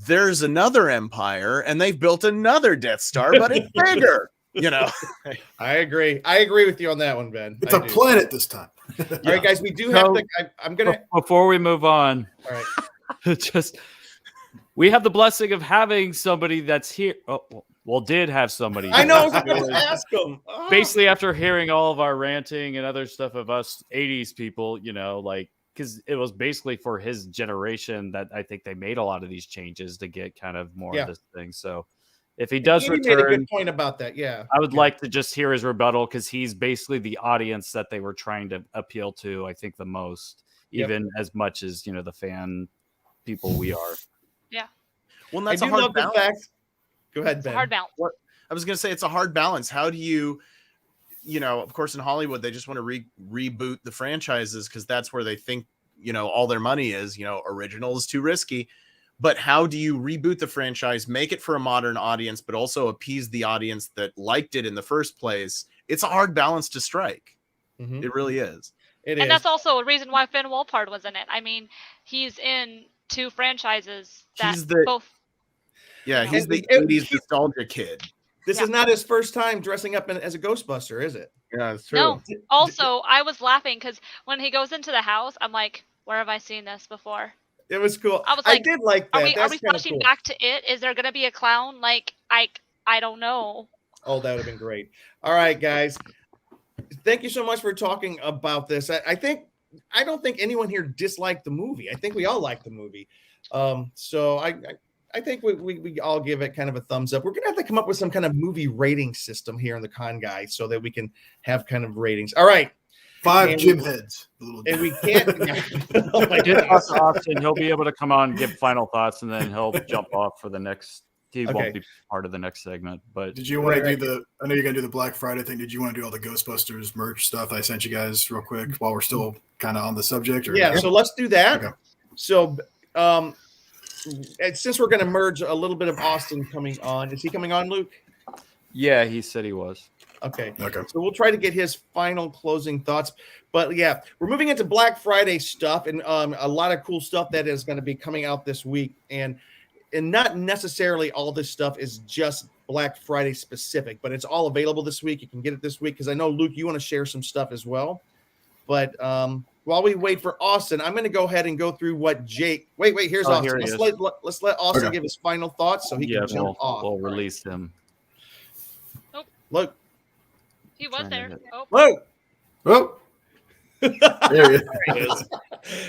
there's another empire and they've built another Death Star, but it's bigger. I agree with you on that one, Ben. It's a planet this time. All right, guys, we do have to. I'm gonna. Before we move on, all right. We have the blessing of having somebody that's here. Did have somebody. I know. Ask them. Basically, after hearing all of our ranting and other stuff of us '80s people, because it was basically for his generation that I think they made a lot of these changes to get kind of more of this thing. So. if he does Katie made a return, good point about that. Yeah, I would like to just hear his rebuttal because he's basically the audience that they were trying to appeal to, I think, the most, even as much as, you know, the fan people we are. Yeah. Well, that's I a do hard love balance. the fact. Go ahead, It's Ben. a hard balance. What I was going to say, it's a hard balance. How do you know, of course, in Hollywood, they just want to reboot the franchises because that's where they think, you know, all their money is. You know, original is too risky. But how do you reboot the franchise, make it for a modern audience, but also appease the audience that liked it in the first place? It's a hard balance to strike. Mm-hmm. It really is. And that's also a reason why Finn Wolfhard was in it. I mean, he's in 2 franchises that both. Yeah, he's the 80s nostalgia kid. This is not his first time dressing up as a Ghostbuster, is it? Yeah, it's true. No. Also, I was laughing because when he goes into the house, I'm like, where have I seen this before? It was cool. I was like, I did like that. Are we flashing back to it? Is there going to be a clown? Like, I don't know. Oh, that would have been great. All right, guys. Thank you so much for talking about this. I don't think anyone here disliked the movie. I think we all liked the movie. So I think we all give it kind of a thumbs up. We're going to have to come up with some kind of movie rating system here in the Con Guy so that we can have kind of ratings. All right. 5 gym heads. And we can't. Oh my goodness. Austin, he'll be able to come on and give final thoughts, and then he'll jump off for the next. He won't be part of the next segment. But did you want to do I know you're going to do the Black Friday thing. Did you want to do all the Ghostbusters merch stuff I sent you guys real quick while we're still kind of on the subject? Or? Yeah, so let's do that. Okay. So, since we're going to merge a little bit of Austin coming on, is he coming on, Luke? Yeah, he said he was. Okay. So we'll try to get his final closing thoughts. But yeah, we're moving into Black Friday stuff and a lot of cool stuff that is going to be coming out this week. And not necessarily all this stuff is just Black Friday specific, but it's all available this week. You can get it this week because I know, Luke, you want to share some stuff as well. But while we wait for Austin, I'm going to go ahead and go through what Jake. Wait, here's Austin. Let's let Austin give his final thoughts so he can jump off. We'll release him. Nope. Look. He was there. Look. Oh. There he is.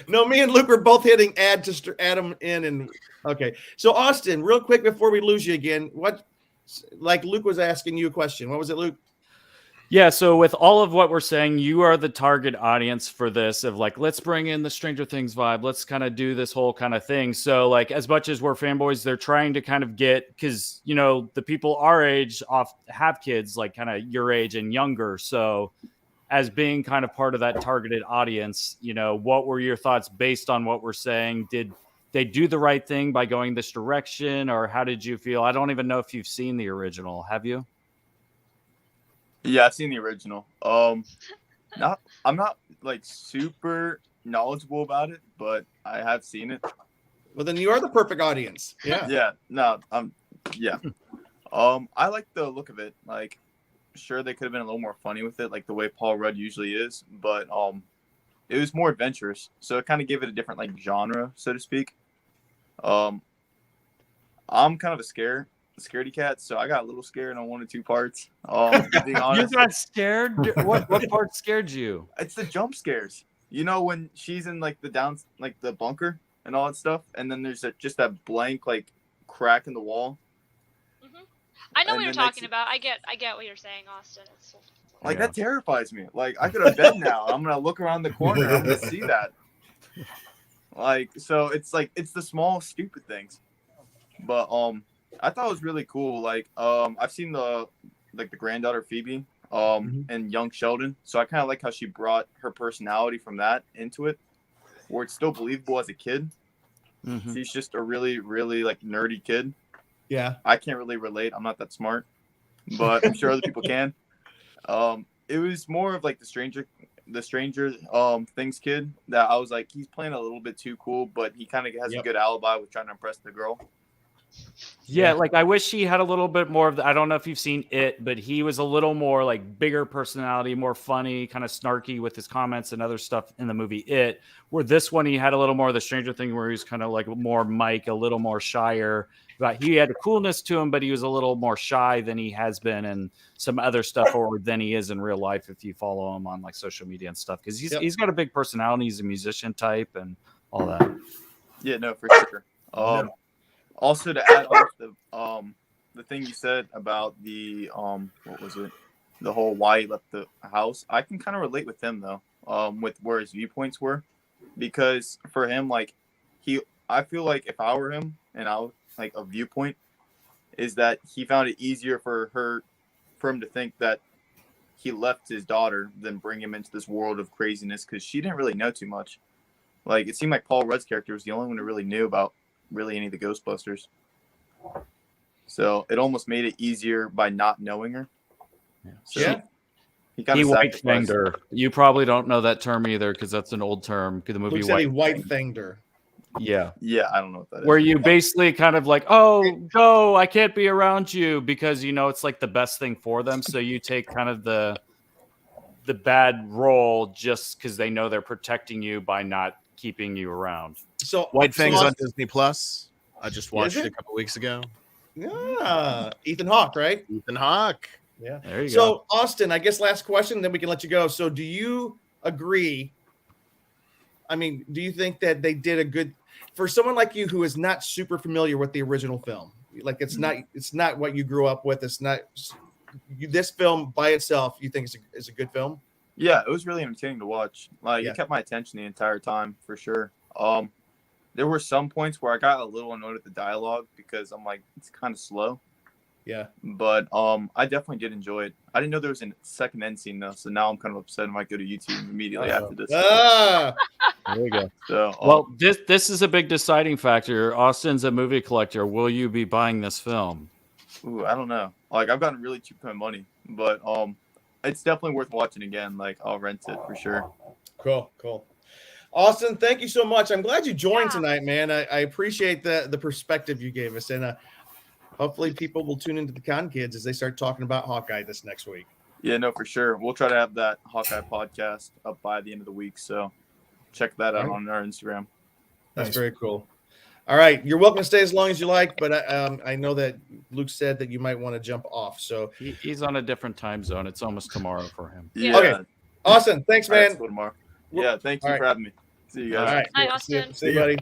No, me and Luke were both hitting add to add him in. And okay. So, Austin, real quick before we lose you again, like Luke was asking you a question. What was it, Luke? Yeah, so with all of what we're saying, you are the target audience for this of like, let's bring in the Stranger Things vibe. Let's kind of do this whole kind of thing. So like, as much as we're fanboys, they're trying to kind of get, because, you know, the people our age have kids like kind of your age and younger. So as being kind of part of that targeted audience, you know, what were your thoughts based on what we're saying? Did they do the right thing by going this direction, or how did you feel? I don't even know if you've seen the original. Have you? Yeah, I've seen the original. I'm not like super knowledgeable about it, but I have seen it. Well, then you are the perfect audience. Yeah. Yeah. No. Yeah. I like the look of it. Like, sure, they could have been a little more funny with it, like the way Paul Rudd usually is, but it was more adventurous, so it kind of gave it a different like genre, so to speak. I'm kind of a scaredy cat, so I got a little scared on 1 or 2 parts. Being honest. You got scared? What part scared you? It's the jump scares. You know, when she's in like the bunker and all that stuff, and then there's just that blank like crack in the wall. Mm-hmm. I know what you're talking about. I get what you're saying, Austin. It's like that terrifies me. Like I could have bed now. I'm gonna look around the corner. I'm gonna see that. Like, so it's like it's the small stupid things, but I thought it was really cool. Like, I've seen the granddaughter Phoebe, and young Sheldon. So I kind of like how she brought her personality from that into it, where it's still believable as a kid. Mm-hmm. She's just a really, really like nerdy kid. Yeah, I can't really relate. I'm not that smart, but I'm sure other people can. It was more of like the Stranger Things kid that I was like, he's playing a little bit too cool, but he kind of has a good alibi with trying to impress the girl. Yeah, like I wish he had a little bit more of the, I don't know if you've seen It, but he was a little more like bigger personality, more funny, kind of snarky with his comments and other stuff in the movie It, where this one he had a little more of the Stranger Thing where he's kind of like more Mike, a little more shyer. But he had a coolness to him, but he was a little more shy than he has been in some other stuff, or than he is in real life if you follow him on like social media and stuff, because he's got a big personality. He's a musician type and all that. Yeah, no, for sure. Also, to add on to the thing you said about the what was it? The whole why he left the house. I can kind of relate with him though, with where his viewpoints were, because for him, like I feel like if I were him and I was like a viewpoint, is that he found it easier for him to think that he left his daughter than bring him into this world of craziness, because she didn't really know too much. Like it seemed like Paul Rudd's character was the only one who really knew about really any of the Ghostbusters. So it almost made it easier by not knowing her. So he kind of white-fanged her. You probably don't know that term either, because that's an old term. The movie white-fanged her. Yeah. Yeah, I don't know what that is. Where you basically kind of like, oh, go, I can't be around you, because you know it's like the best thing for them. So you take kind of the bad role just because they know they're protecting you by not keeping you around. So White Fang's on Disney Plus. I just watched it a couple weeks ago. Yeah, Ethan Hawke, right? Ethan Hawke. Yeah. There you go. So Austin, I guess last question, then we can let you go. So do you agree? I mean, do you think that they did a good for someone like you who is not super familiar with the original film? Like it's not what you grew up with. It's not this film by itself. You think is a good film? Yeah, it was really entertaining to watch. Like it kept my attention the entire time for sure. There were some points where I got a little annoyed with the dialogue because I'm like, it's kind of slow. Yeah. But I definitely did enjoy it. I didn't know there was a second end scene though, so now I'm kind of upset. I might go to YouTube immediately after this. There you go. So, well, this is a big deciding factor. Austin's a movie collector. Will you be buying this film? Ooh, I don't know. Like I've gotten really cheap for my money, but it's definitely worth watching again. Like I'll rent it for sure. Cool. Austin, thank you so much. I'm glad you joined tonight, man. I appreciate the perspective you gave us, and hopefully people will tune into the Con Kids as they start talking about Hawkeye this next week. Yeah, no, for sure. We'll try to have that Hawkeye podcast up by the end of the week, so check that out on our Instagram. That's very cool. All right, you're welcome to stay as long as you like, but I know that Luke said that you might want to jump off, so he's on a different time zone. It's almost tomorrow for him. Yeah. Okay, Austin, thanks, man. Tomorrow. Yeah, thank you for having me. See you guys. All right. Hi, Austin. See you, buddy.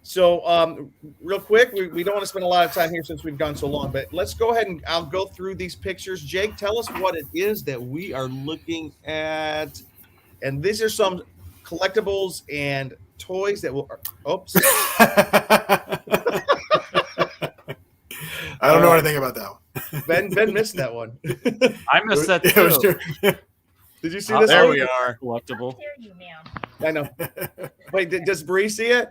So, real quick, we don't want to spend a lot of time here since we've gone so long, but let's go ahead and I'll go through these pictures. Jake, tell us what it is that we are looking at. And these are some collectibles and toys that will. Oops. I don't know anything about that one. Ben missed that one. I missed that too. Did you see this? There we are. Collectible. I know. Wait, does Bree see it?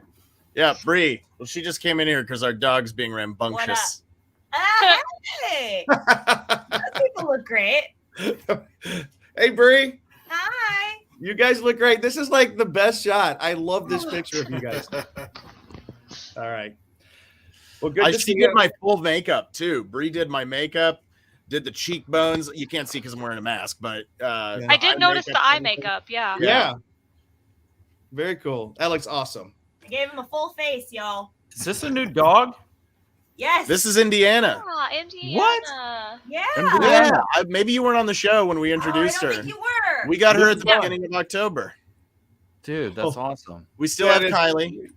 Yeah, Bree. Well, she just came in here because our dog's being rambunctious. Hey, those people look great. Hey, Bree. Hi. You guys look great. This is like the best shot. I love this picture of you guys. All right. Well, good. I to see did my full makeup too. Bree did my makeup, did the cheekbones. You can't see because I'm wearing a mask, but I did notice the eye makeup. Yeah. Yeah. Very cool. That looks awesome. I gave him a full face, y'all. Is this a new dog? Yes. This is Indiana. Ah, Indiana. What? Yeah. Yeah. Maybe you weren't on the show when we I introduced don't her. think you were. We got her at the Yeah. beginning of October. Dude, that's awesome. We still have Kylie.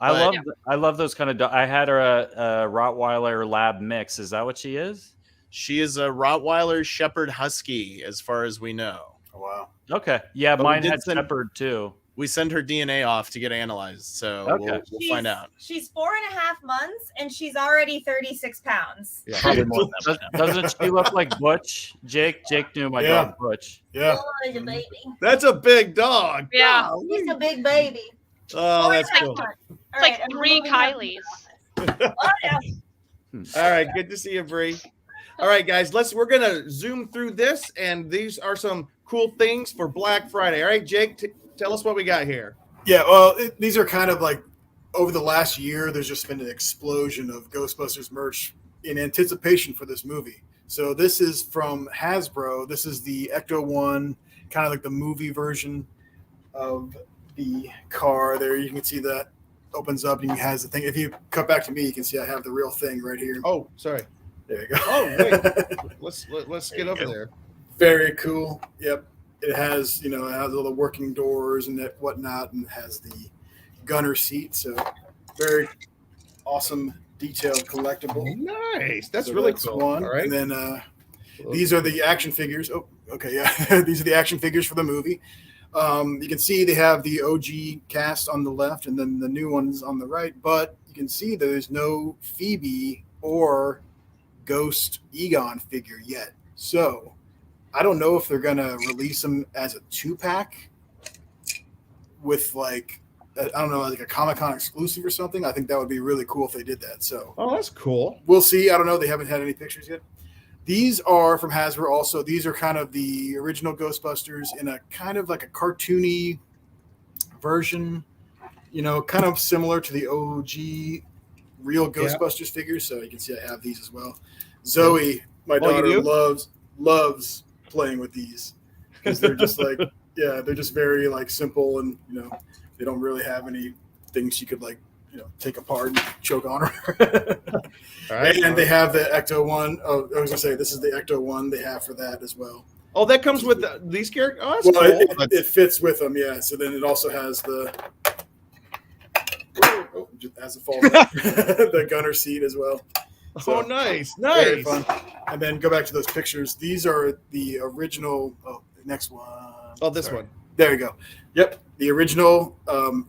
I love those kind of I had her a Rottweiler Lab mix. Is that what she is? She is a Rottweiler Shepherd Husky, as far as we know. Oh, wow. Okay. Yeah, But we mine did had Shepherd too. We send her DNA off to get analyzed, so Okay. we'll find out. She's 4.5 months and she's already 36 pounds. Yeah, probably more than that. Doesn't she look like Butch? Jake knew my dog Butch. Yeah. Oh, he's a baby. That's a big dog. Yeah. He's a big baby. Oh, that's cool. It's like 3 Kylies. Oh, yeah. All right, good to see you, Bree. All right, guys, we're gonna zoom through this, and these are some cool things for Black Friday. All right, Jake, tell us what we got here. Yeah, well, these are kind of like over the last year, there's just been an explosion of Ghostbusters merch in anticipation for this movie. So this is from Hasbro. This is the Ecto one, kind of like the movie version of the car there. You can see that opens up and it has the thing. If you cut back to me, you can see I have the real thing right here. Oh, sorry. There you go. Oh, wait. let's get over there. Very cool. Yep. It has, it has all the working doors and whatnot, and it has the gunner seat. So very awesome detailed collectible. Nice. That's So really that's cool. one. All right. And then these are the action figures. Oh, okay, yeah. These are the action figures for the movie. You can see they have the OG cast on the left and then the new ones on the right, but you can see there's no Phoebe or Ghost Egon figure yet. So I don't know if they're going to release them as a 2-pack with like, I don't know, like a Comic-Con exclusive or something. I think that would be really cool if they did that. So that's cool. We'll see. I don't know. They haven't had any pictures yet. These are from Hasbro also. These are kind of the original Ghostbusters in a kind of like a cartoony version, kind of similar to the OG real Ghostbusters figures. So you can see I have these as well. Zoe, my daughter, loves playing with these because they're just like, they're just very like simple and, they don't really have any things she could like, take apart and choke on her. And they have the Ecto one. Oh, I was gonna say this is the Ecto one they have for that as well. Oh, that comes with these characters. Oh, that's cool. It fits with them, yeah. So then it also has the as it falls the gunner seat as well. So, nice. Very fun. And then go back to those pictures. These are the original. Oh, the next one. Oh, this one. There you go. Yep, the original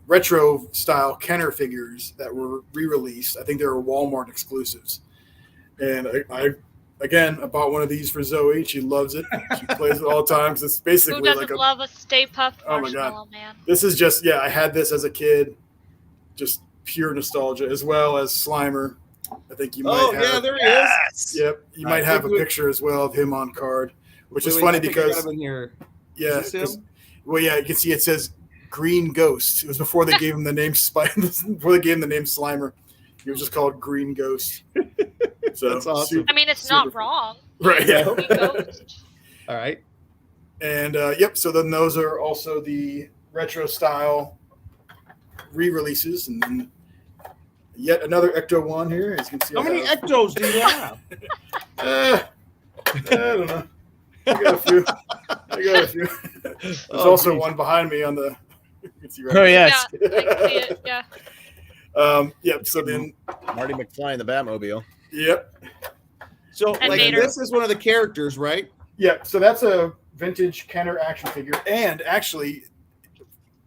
retro style Kenner figures that were re-released. I think they were Walmart exclusives. And I bought one of these for Zoe. She loves it. She plays it all the time. It's basically Who doesn't like love a Stay Puft Oh my Marshmallow God. Man? This is just I had this as a kid, just pure nostalgia, as well as Slimer. I think you might. Oh have, yeah, there he is. Yep, you might have a picture as well of him on card, which is Wait, funny I think I because got him in here. yeah, Is this him? well, yeah, you can see it says Green Ghost. It was before they gave him the name before they gave him the name Slimer. He was just called Green Ghost. So That's awesome. I mean, it's not wrong. Right. Yeah. All right. And so then those are also the retro style re-releases, and then yet another Ecto one here. As you can see, How many Ectos do you have? I don't know. I got a few. There's also one behind me on the. You can see right yes. Yeah, I can see it. Yeah. Yep. So then Marty McFly in the Batmobile. Yep. So And like Vader. this is one of the characters, right? Yeah. So that's a vintage Kenner action figure, and actually,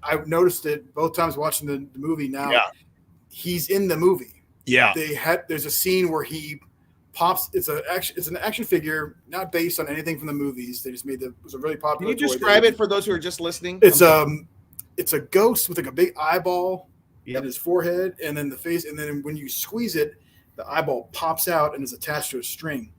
I've noticed it both times watching the movie. Now, he's in the movie. Yeah. There's a scene where he pops. It's an action figure, not based on anything from the movies. They just it was a really popular. Can you toy. describe it for those who are just listening? It's a ghost with like a big eyeball in his forehead, and then the face, and then when you squeeze it, the eyeball pops out and is attached to a string.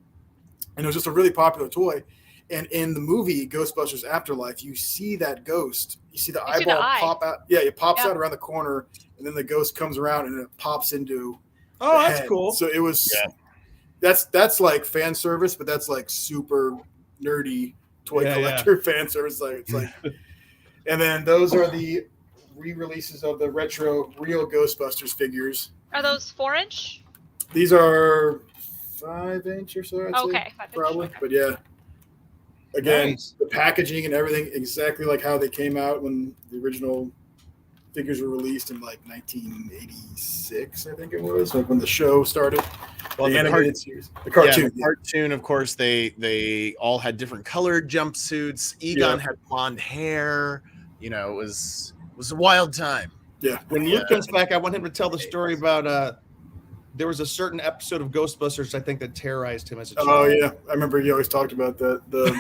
And it was just a really popular toy. And in the movie Ghostbusters Afterlife, you see that ghost. You see the eyeball pop out. Yeah, it pops out around the corner, and then the ghost comes around and it pops into. Oh, the that's head. cool. So it was. Yeah. That's like fan service, but that's like super nerdy toy collector fan service. Like it's like. And then those are the re-releases of the retro real Ghostbusters figures. Are those 4-inch? These are 5-inch or so, I'd Okay, say, probably. Okay. But yeah, again, the packaging and everything exactly like how they came out when the original figures were released in like 1986, I think it was, like when the show started. Well, the animated series, the cartoon. The cartoon, of course, they all had different colored jumpsuits. Egon had blonde hair. It was a wild time. Yeah. When Luke comes back, I want him to tell the story about there was a certain episode of Ghostbusters, I think, that terrorized him as a child. Oh yeah, I remember he always talked about that the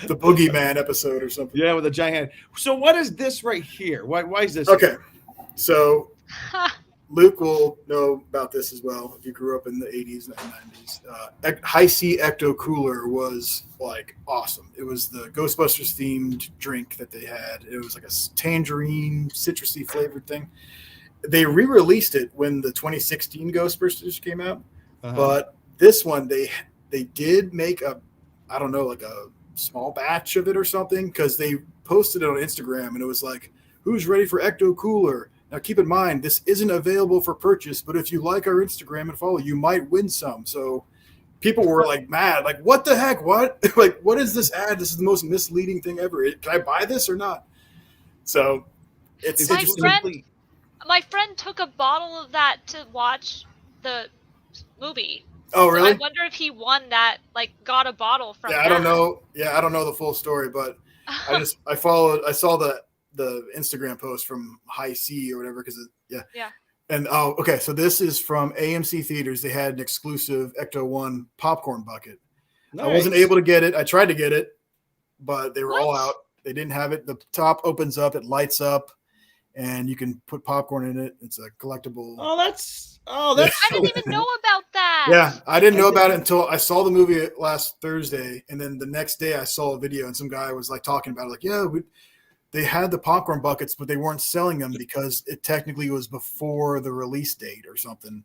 Boogeyman episode or something. Yeah, with a giant head. So what is this right here? Why is this? Okay, so Luke will know about this as well if you grew up in the 80s and 90s. High C Ecto Cooler was like awesome. It was the Ghostbusters themed drink that they had. It was like a tangerine, citrusy flavored thing. They re-released it when the 2016 Ghostbusters came out, but this one they did make I don't know, like a small batch of it or something, because they posted it on Instagram and it was like, who's ready for Ecto Cooler? Now, keep in mind, this isn't available for purchase, but if you like our Instagram and follow, you might win some. So people were like mad, like, what the heck? What? Like, what is this ad? This is the most misleading thing ever. Can I buy this or not? So it's interesting. My friend took a bottle of that to watch the movie. Oh, So really? I wonder if he won that, like, got a bottle from. Yeah, I don't know. Yeah, I don't know the full story, but I saw the Instagram post from High C or whatever because yeah. And okay, so this is from AMC Theaters. They had an exclusive Ecto One popcorn bucket. Nice. I wasn't able to get it. I tried to get it, but they were all out. They didn't have it. The top opens up, it lights up, and you can put popcorn in it. It's a collectible. Oh, that's. I didn't even know about that. Yeah, I didn't know about it until I saw the movie last Thursday, and then the next day I saw a video, and some guy was like talking about it, like, yeah, they had the popcorn buckets, but they weren't selling them because it technically was before the release date or something.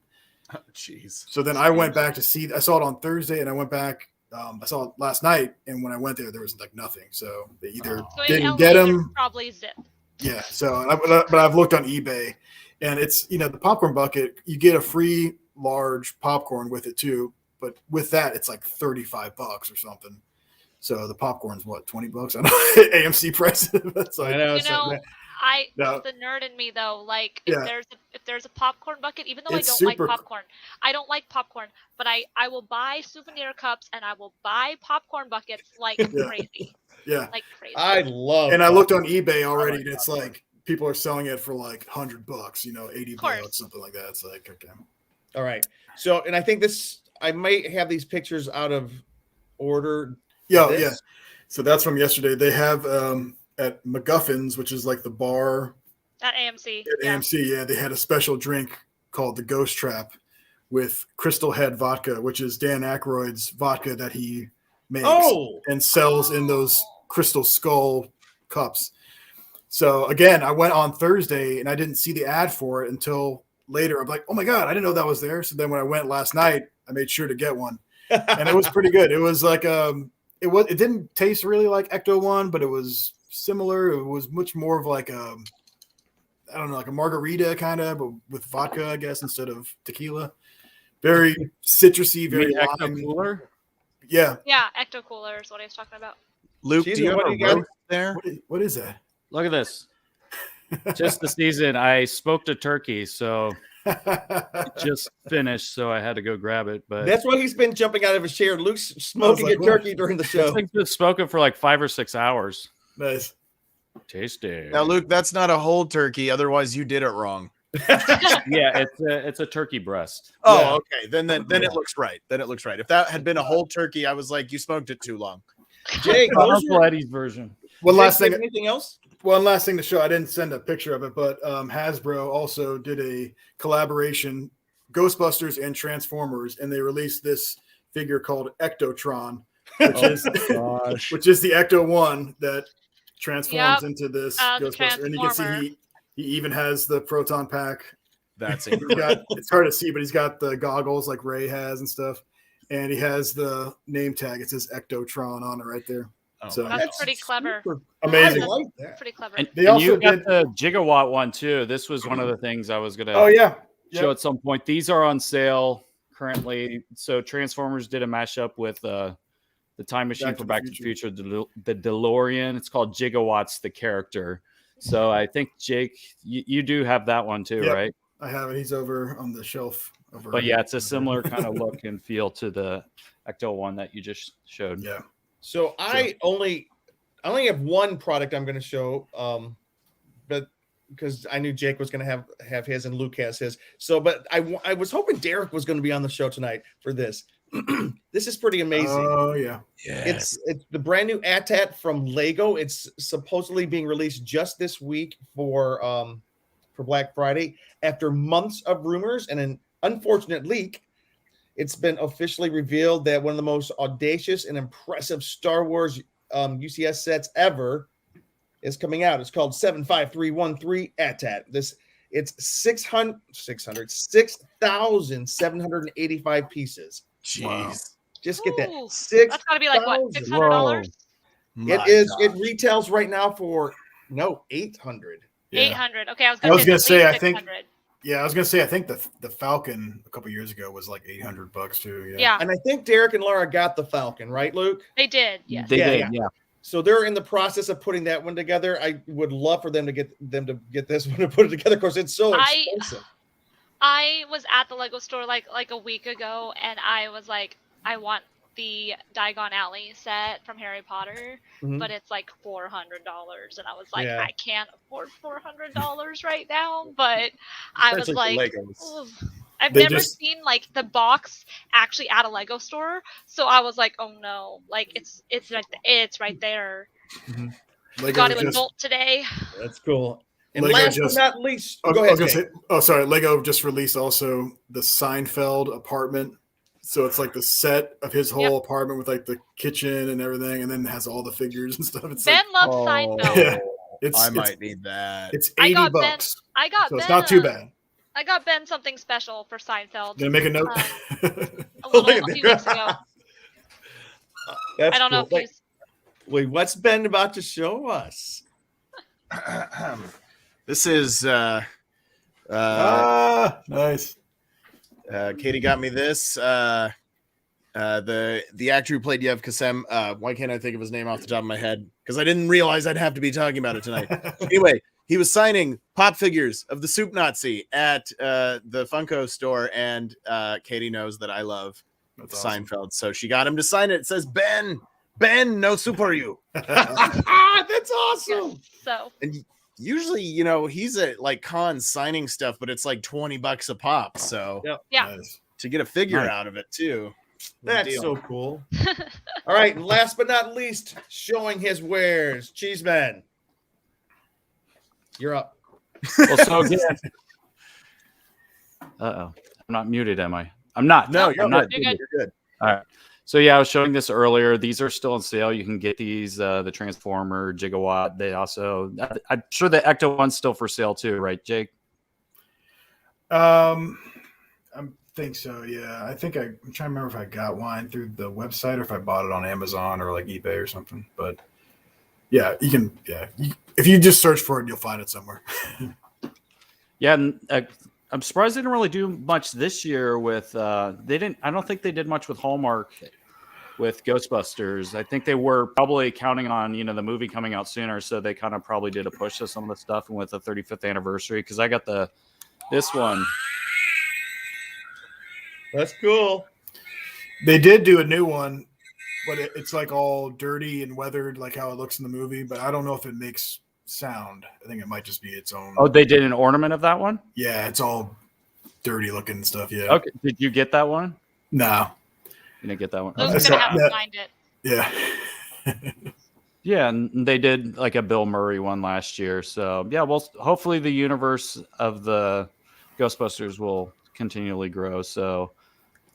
Oh, jeez. So then I went back to see. I saw it on Thursday, and I went back. I saw it last night, and when I went there was like nothing. So they either didn't get them. Probably zipped. Yeah. So, but I've looked on eBay, and it's the popcorn bucket. You get a free large popcorn with it too, but with that it's like $35 or something. So the popcorn's what, $20? I know AMC price. That's like, the nerd in me though, like if there's a popcorn bucket, even though I don't like popcorn, but I will buy souvenir cups and I will buy popcorn buckets like crazy. Yeah, like crazy. I love. And I looked on eBay already, and it's like people are selling it for like $100, $80, something like that. It's like, okay. All right. So, and I think I might have these pictures out of order. Yeah. So that's from yesterday. They have at McGuffin's, which is like the bar at AMC. AMC, they had a special drink called the Ghost Trap with Crystal Head vodka, which is Dan Aykroyd's vodka that he makes and sells in those Crystal Skull cups. So again, I went on Thursday and I didn't see the ad for it until later. I'm like, oh my God, I didn't know that was there. So then when I went last night, I made sure to get one. And it was pretty good. It was like it didn't taste really like Ecto One, but it was similar. It was much more of like like a margarita kind of, but with vodka, I guess, instead of tequila. Very citrusy, very Ecto Cooler. Yeah. Yeah, Ecto Cooler is what I was talking about. Luke, do you have a roast there? What is that? Look at this. Just the season. I smoked a turkey, so it just finished, so I had to go grab it. But that's why he's been jumping out of his chair. Luke's smoking a turkey during the show. This thing's been smoking for like 5 or 6 hours. Nice. Tasty. Now, Luke, that's not a whole turkey. Otherwise, you did it wrong. Yeah, it's a turkey breast. Oh, Yeah. okay. Then it looks right. If that had been a whole turkey, I was like, you smoked it too long. Jake, Uncle Eddie's version. One last thing. Anything else? One last thing to show. I didn't send a picture of it, but Hasbro also did a collaboration, Ghostbusters and Transformers, and they released this figure called Ectotron, which is the Ecto One that transforms into this Ghostbuster. And you can see he even has the proton pack. That's it's hard to see, but he's got the goggles like Ray has and stuff. And he has the name tag. It says Ectotron on it right there. Oh, so that's pretty clever. Amazing. I like that. Pretty clever. And they also you got did the gigawatt one too. This was one of the things I was gonna show at some point. These are on sale currently. So Transformers did a mashup with the Time Machine for Back to the Future, the DeLorean. It's called Gigawatts, the character. So I think Jake, you do have that one too, right? I have it. He's over on the shelf. But yeah, it's a similar kind of look and feel to the Ecto one that you just showed. Yeah. So I only have one product I'm going to show, but because I knew Jake was going to have his and Luke has his. So, but I was hoping Derek was going to be on the show tonight for this. This is pretty amazing. Oh yeah. It's the brand new AT-AT from Lego. It's supposedly being released just this week for Black Friday. After months of rumors and an unfortunate leak, it's been officially revealed that one of the most audacious and impressive Star Wars UCS sets ever is coming out. It's called 75313 AT-AT. It's 6,785 pieces. Jeez. Wow. Just get that. That's got to be like what, $600? It retails right now for $800. Yeah. $800. Okay, I was going to say I think. 600. Yeah, I was gonna say I think the Falcon a couple years ago was like $800 too. Yeah, and I think Derek and Laura got the Falcon, right, Luke? They did. Yes, they did. Yeah. So they're in the process of putting that one together. I would love for them to get this one to put it together. Of course, it's so expensive. I was at the Lego store like a week ago, and I was like, I want the Diagon Alley set from Harry Potter, but it's like $400, and I was like, I can't afford $400 right now. But I was like, I've never seen like the box actually at a Lego store, so I was like, oh no, like it's right there. Lego Got it with Bolt today. That's cool. And Lego last but not least, go ahead. Lego just released also the Seinfeld apartment. So it's like the set of his whole apartment with like the kitchen and everything, and then it has all the figures and stuff. It's Ben loves Seinfeld. Yeah, I might need that. It's $80. I got so Ben. It's not too bad. I got Ben something special for Seinfeld. Gonna make a note. A few weeks ago. I don't know if he's. Wait, what's Ben about to show us? This is nice. Katie got me this. The actor who played Yev Kassem. Why can't I think of his name off the top of my head? Because I didn't realize I'd have to be talking about it tonight. Anyway, he was signing pop figures of the Soup Nazi at the Funko store, and Katie knows that I love Seinfeld, so she got him to sign it. It says Ben, no super you. That's awesome. Yes, so. And usually, he's at like cons signing stuff, but it's like $20 a pop. So Nice. To get a figure out of it too. That's so cool. All right, and last but not least, showing his wares, Cheeseman. You're up. Well, so again. I'm not muted, am I? I'm not. No, you're not. You're good. You're good. All right. So yeah, I was showing this earlier. These are still on sale. You can get these, the Transformer, Gigawatt. They also, I'm sure the Ecto one's still for sale too, right, Jake? I think so. Yeah, I'm trying to remember if I got one through the website or if I bought it on Amazon or like eBay or something. But yeah, you can. Yeah, if you just search for it, you'll find it somewhere. Yeah, and I'm surprised they didn't really do much this year with. I don't think they did much with Hallmark with Ghostbusters. I think they were probably counting on the movie coming out sooner, so they kind of probably did a push to some of the stuff. And with the 35th anniversary, because I got this one. That's cool. They did do a new one, but it's like all dirty and weathered, like how it looks in the movie. But I don't know if it makes sound. I think it might just be its own. Oh, they did an ornament of that one? Yeah, it's all dirty looking stuff. Yeah. Okay. Did you get that one? No. You didn't get that one. Luke's gonna have to find it. Yeah. Yeah, and they did like a Bill Murray one last year. So yeah, well, hopefully the universe of the Ghostbusters will continually grow. So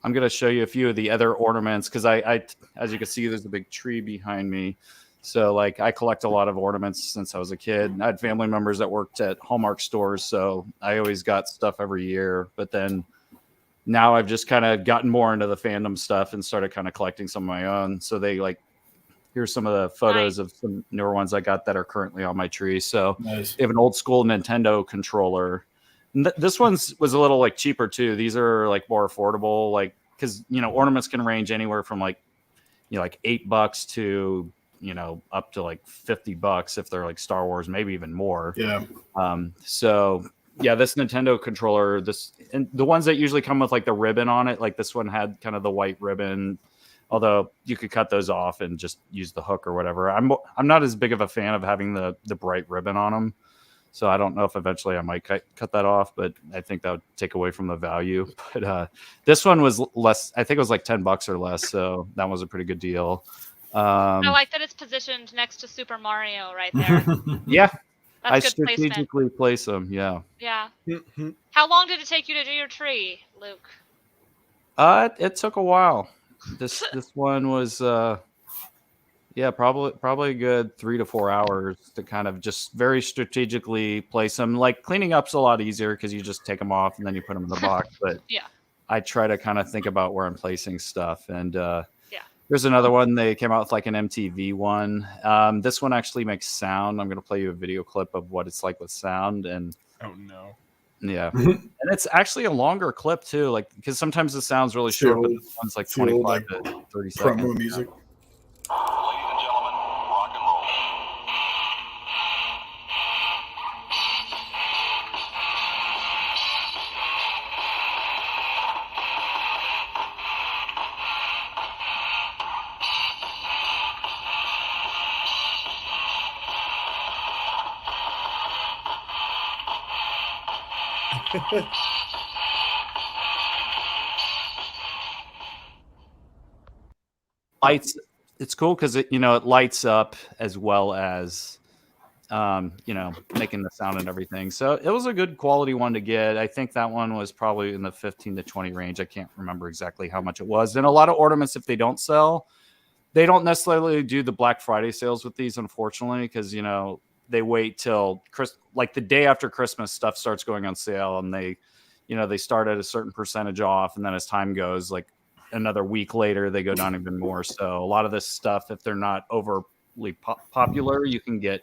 I'm gonna show you a few of the other ornaments because I as you can see, there's a big tree behind me. So like I collect a lot of ornaments since I was a kid. I had family members that worked at Hallmark stores, so I always got stuff every year. But then now I've just kind of gotten more into the fandom stuff and started kind of collecting some of my own. So here's some of the photos of some newer ones I got that are currently on my tree. So nice. They have an old school Nintendo controller. This one's was a little like cheaper too. These are like more affordable, like because ornaments can range anywhere from like $8 to up to like $50 if they're like Star Wars, maybe even more. Yeah. So yeah, this Nintendo controller, and the ones that usually come with like the ribbon on it, like this one had kind of the white ribbon, although you could cut those off and just use the hook or whatever. I'm not as big of a fan of having the bright ribbon on them. So I don't know if eventually I might cut that off, but I think that would take away from the value. But this one was less. I think it was like $10 or less. So that was a pretty good deal. I like that it's positioned next to Super Mario right there. Yeah. That's I good strategically place them. Yeah. Yeah. How long did it take you to do your tree, Luke? It took a while. This one was probably a good 3 to 4 hours to kind of just very strategically place them. Like cleaning up's a lot easier because you just take them off and then you put them in the box. But yeah, I try to kind of think about where I'm placing stuff. And there's another one. They came out with like an MTV one. This one actually makes sound. I'm going to play you a video clip of what it's like with sound. And oh no. Yeah. And it's actually a longer clip too, like because sometimes the sound's really short, but this one's like 25 to 30 seconds. Promo music. Ladies and gentlemen, rock and roll. Lights. It's cool because it lights up as well as making the sound and everything. So it was a good quality one to get. I think that one was probably in the 15 to 20 range. I can't remember exactly how much it was. And a lot of ornaments, if they don't sell, they don't necessarily do the Black Friday sales with these, unfortunately, because they wait till the day after Christmas, stuff starts going on sale, and they start at a certain percentage off, and then as time goes, like another week later, they go down even more. So a lot of this stuff, if they're not overly popular, you can get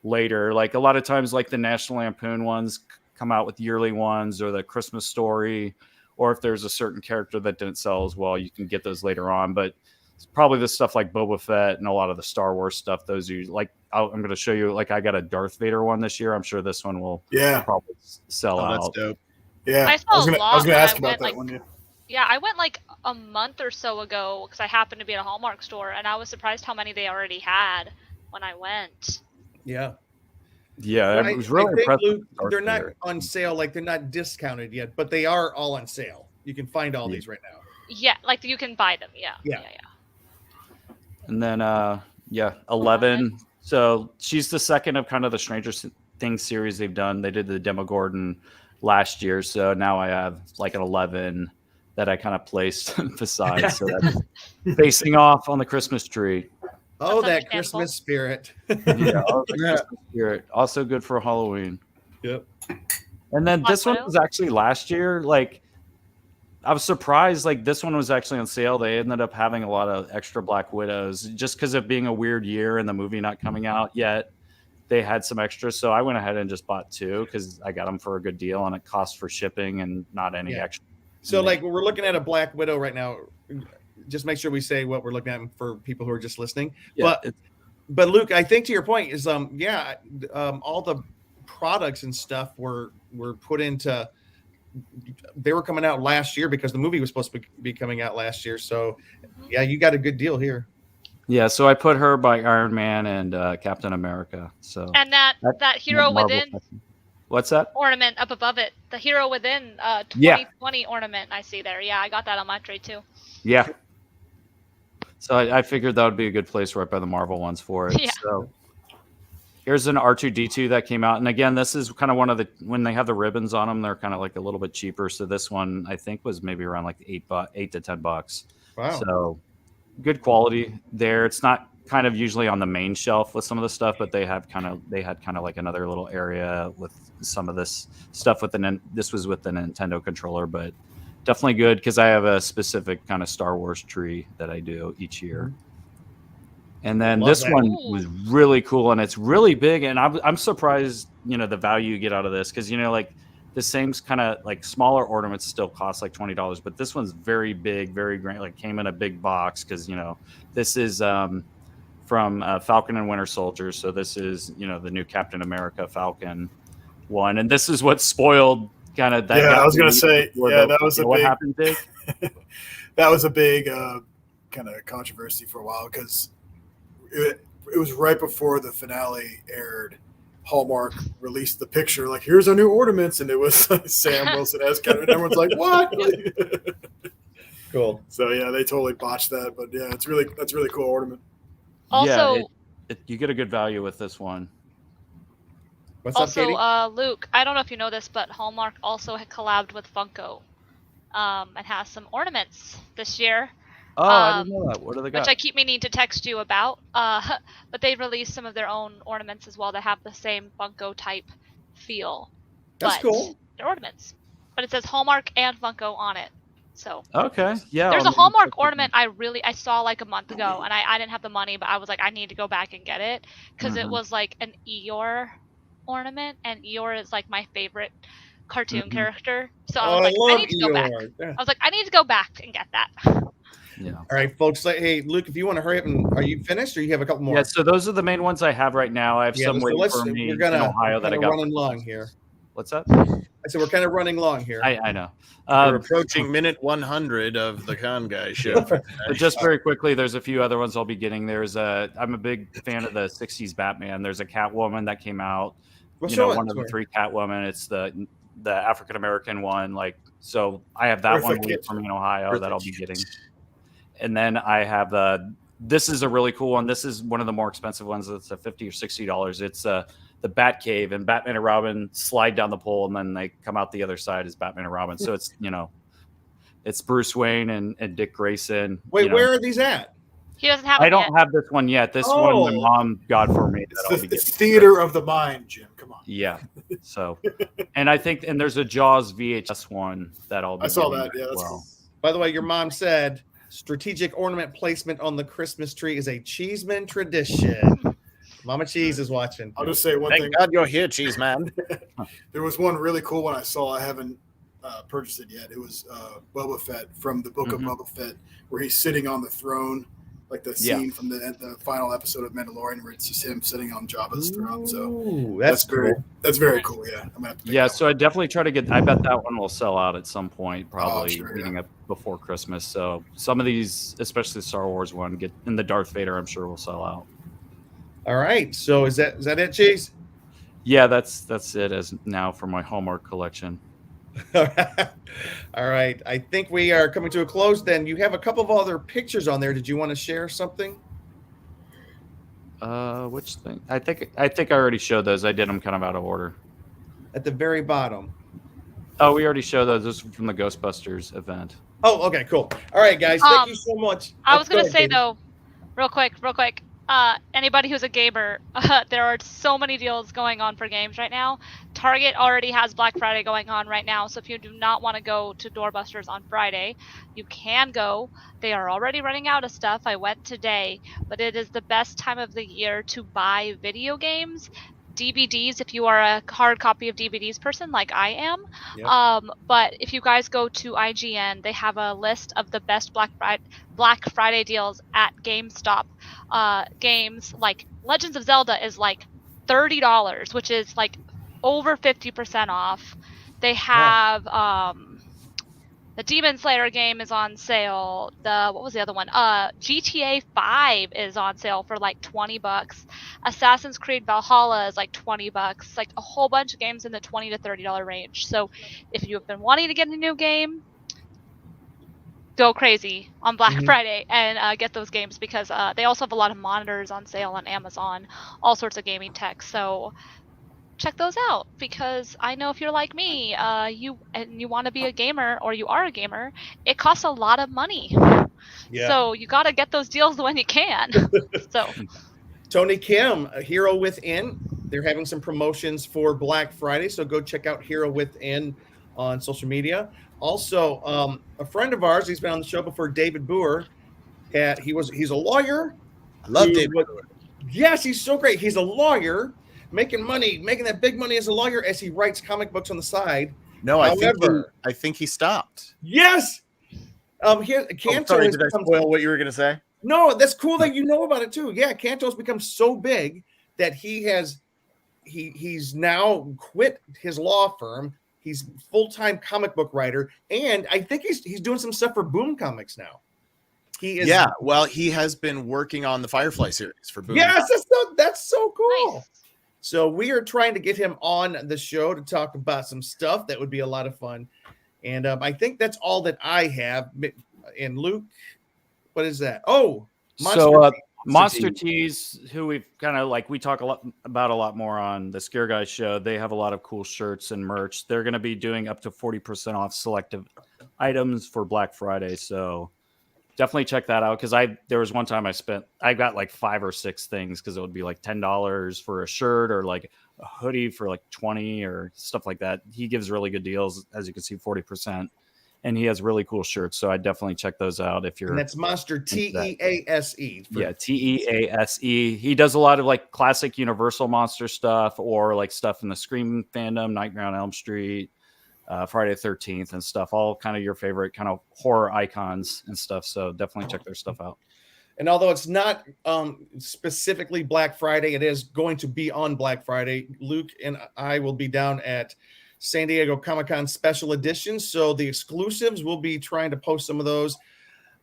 later. Like a lot of times, like the National Lampoon ones come out with yearly ones, or the Christmas Story, or if there's a certain character that didn't sell as well, you can get those later on. But it's probably the stuff like Boba Fett and a lot of the Star Wars stuff. Those are like, I'm going to show you, like I got a Darth Vader one this year. I'm sure this one will probably sell out. That's dope. Yeah, I was going to ask about that one. Yeah, I went like a month or so ago because I happened to be at a Hallmark store, and I was surprised how many they already had when I went. Yeah. Yeah, it was really impressive. Luke, they're not on sale, like they're not discounted yet, but they are all on sale. You can find all these right now. Yeah, like you can buy them. Yeah. And then 11. So she's the second of kind of the Stranger Things series they've done. They did the Demogorgon last year, so now I have like an 11 that I kind of placed beside, so that's facing off on the Christmas tree. Oh, that Christmas spirit. Christmas spirit. Also good for Halloween. Yep. And then this one was actually last year. Like, I was surprised. Like, this one was actually on sale. They ended up having a lot of extra Black Widows just because of being a weird year and the movie not coming out yet. They had some extras, so I went ahead and just bought 2 because I got them for a good deal, and it cost for shipping and not any extra. So, like, we're looking at a Black Widow right now. Just make sure we say what we're looking at for people who are just listening. Yeah, but Luke, I think to your point is all the products and stuff were put into. They were coming out last year because the movie was supposed to be coming out last year. So, yeah, you got a good deal here. Yeah, so I put her by Iron Man and Captain America. So and that hero within. What's that? Ornament up above it. The hero within 2020 ornament I see there. Yeah, I got that on my tray too. Yeah. So I figured that would be a good place right by the Marvel ones for it. Yeah. So here's an R2-D2 that came out. And again, this is kind of one of the, when they have the ribbons on them, they're kind of like a little bit cheaper. So this one I think was maybe around like $8 to $10. Wow. So good quality there. It's not kind of usually on the main shelf with some of the stuff, but they had kind of like another little area with some of this stuff this was with the Nintendo controller, but definitely good because I have a specific kind of Star Wars tree that I do each year. And then this one was really cool, and it's really big, and I'm surprised, the value you get out of this because, like the same kind of like smaller ornaments still cost like $20, but this one's very big, very great, like came in a big box because, this is from Falcon and Winter Soldier. So this is, the new Captain America Falcon one. And this is what spoiled kind of that. Yeah, I was going to say, that was a what big, happened, Dick? that was a big kind of controversy for a while because it was right before the finale aired. Hallmark released the picture, like, here's our new ornaments. And it was Sam Wilson as Captain. And everyone's like, what? Cool. So, yeah, they totally botched that. But, yeah, that's really cool ornament. Also, you get a good value with this one. What's up, Katie? Luke, I don't know if you know this, but Hallmark also had collabed with Funko, and has some ornaments this year. Oh, I didn't know that. What do they got? Which I keep meaning to text you about. But they released some of their own ornaments as well that have the same Funko type feel. That's cool. They're ornaments, but it says Hallmark and Funko on it. So okay, yeah. There's a Hallmark ornament I saw like a month ago, and I didn't have the money, but I was like, I need to go back and get it because it was like an Eeyore ornament, and Eeyore is like my favorite cartoon character. So I was like, I need to go back. I was like, I need to go back and get that. Yeah. All right, folks. Hey, Luke, if you want to hurry up, and are you finished, or you have a couple more? Yeah. So those are the main ones I have right now. I have some waiting for me in Ohio that I got. Running long here. What's that? I said we're kind of running long here. I know. We're approaching minute 100 of the Con Guy show. But just very quickly, there's a few other ones I'll be getting. I'm a big fan of the 60s Batman. There's a Catwoman that came out. One of the 3 Catwoman. It's the the African American one. Like, so I have that Eartha one Kitt. from me in Ohio that I'll be Kitt. getting. And then I have this is a really cool one. This is one of the more expensive ones. It's a $50 or $60. It's the Batcave, and Batman and Robin slide down the pole, and then they come out the other side as Batman and Robin. So it's, it's Bruce Wayne and Dick Grayson. Wait, where are these at? He doesn't have. I don't have this one yet. This one my mom got for me. It's theater of the mind, Jim. Come on. Yeah. So, and I think, and there's a Jaws VHS one that I'll be I saw getting that. Yeah. as That's well. cool. By the way, your mom said strategic ornament placement on the Christmas tree is a Cheeseman tradition. Mama Cheese is watching. I'll just say one thing. Thank God you're here, Cheese Man. There was one really cool one I saw. I haven't purchased it yet. It was Boba Fett from the book of Boba Fett, where he's sitting on the throne, like the scene from the final episode of Mandalorian, where it's just him sitting on Jabba's throne. So that's very cool. That's very cool. Yeah, I'm gonna have to pick So I definitely try to get. I bet that one will sell out at some point, probably leading up before Christmas. So some of these, especially the Star Wars one, get in the Darth Vader, I'm sure will sell out. All right. So is that it, Cheese? Yeah, that's it as now for my Hallmark collection. All right. I think we are coming to a close. Then you have a couple of other pictures on there. Did you want to share something? Which thing? I think I already showed those. I did them kind of out of order. At the very bottom. Oh, we already showed those. This is from the Ghostbusters event. Oh, okay, cool. All right, guys. Thank you so much. I was gonna Go ahead, say Katie. though, real quick. Anybody who's a gamer, there are so many deals going on for games right now. Target already has Black Friday going on right now, so if you do not want to go to Doorbusters on Friday, you can go. They are already running out of stuff. I went today, but it is the best time of the year to buy video games. DVDs, if you are a hard copy of DVDs person like I am. Yep. But if you guys go to IGN, they have a list of the best Black Friday deals at GameStop. Games like Legends of Zelda is like $30, which is like over 50% off. They have the Demon Slayer game is on sale. What was the other one? GTA 5 is on sale for like $20. Assassin's Creed Valhalla is like $20. Like a whole bunch of games in the $20 to $30 range. So if you have been wanting to get a new game, go crazy on Black Friday and get those games, because they also have a lot of monitors on sale on Amazon, all sorts of gaming tech. So check those out, because I know if you're like me, you want to be a gamer, or you are a gamer, it costs a lot of money. Yeah. So you got to get those deals when you can. So Tony Kim, Hero Within, they're having some promotions for Black Friday, so go check out Hero Within on social media. Also, a friend of ours, he's been on the show before, David Boer. He's a lawyer. I love David Boer. Yes, he's so great. He's a lawyer, making that big money as a lawyer as he writes comic books on the side. No, I think he stopped. Yes. Kanto did I spoil what you were going to say? No, that's cool that you know about it too. Yeah, Kanto's become so big that he's now quit his law firm. He's full-time comic book writer, and I think he's doing some stuff for Boom Comics now. He is. Yeah, well, he has been working on the Firefly series for Boom. Yes, that's so cool. Nice. So we are trying to get him on the show to talk about some stuff that would be a lot of fun. And I think that's all that I have. And Luke, what is that? Oh, Monster Tees, who we've kind of we talk a lot more on the Scare Guys show. They have a lot of cool shirts and merch. They're going to be doing up to 40% off selective items for Black Friday. So definitely check that out, because there was one time I got like 5 or 6 things, because it would be like $10 for a shirt, or like a hoodie for like $20 or stuff like that. He gives really good deals, as you can see, 40%, and he has really cool shirts. So I definitely check those out if you're. And that's Monster Tease. Yeah, Tease. He does a lot of like classic Universal monster stuff, or like stuff in the Scream fandom, Nightmare on Elm Street, Friday the 13th and stuff, all kind of your favorite kind of horror icons and stuff. So definitely check their stuff out. And although it's not specifically Black Friday, it is going to be on Black Friday. Luke and I will be down at San Diego Comic-Con Special Edition. So the exclusives, we'll be trying to post some of those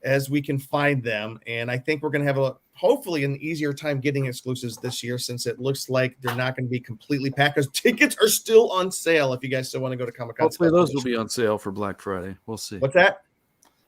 as we can find them. And I think we're going to have hopefully an easier time getting exclusives this year, since it looks like they're not going to be completely packed, because tickets are still on sale if you guys still want to go to Comic-Con. Hopefully those will be on sale for Black Friday. We'll see. What's that?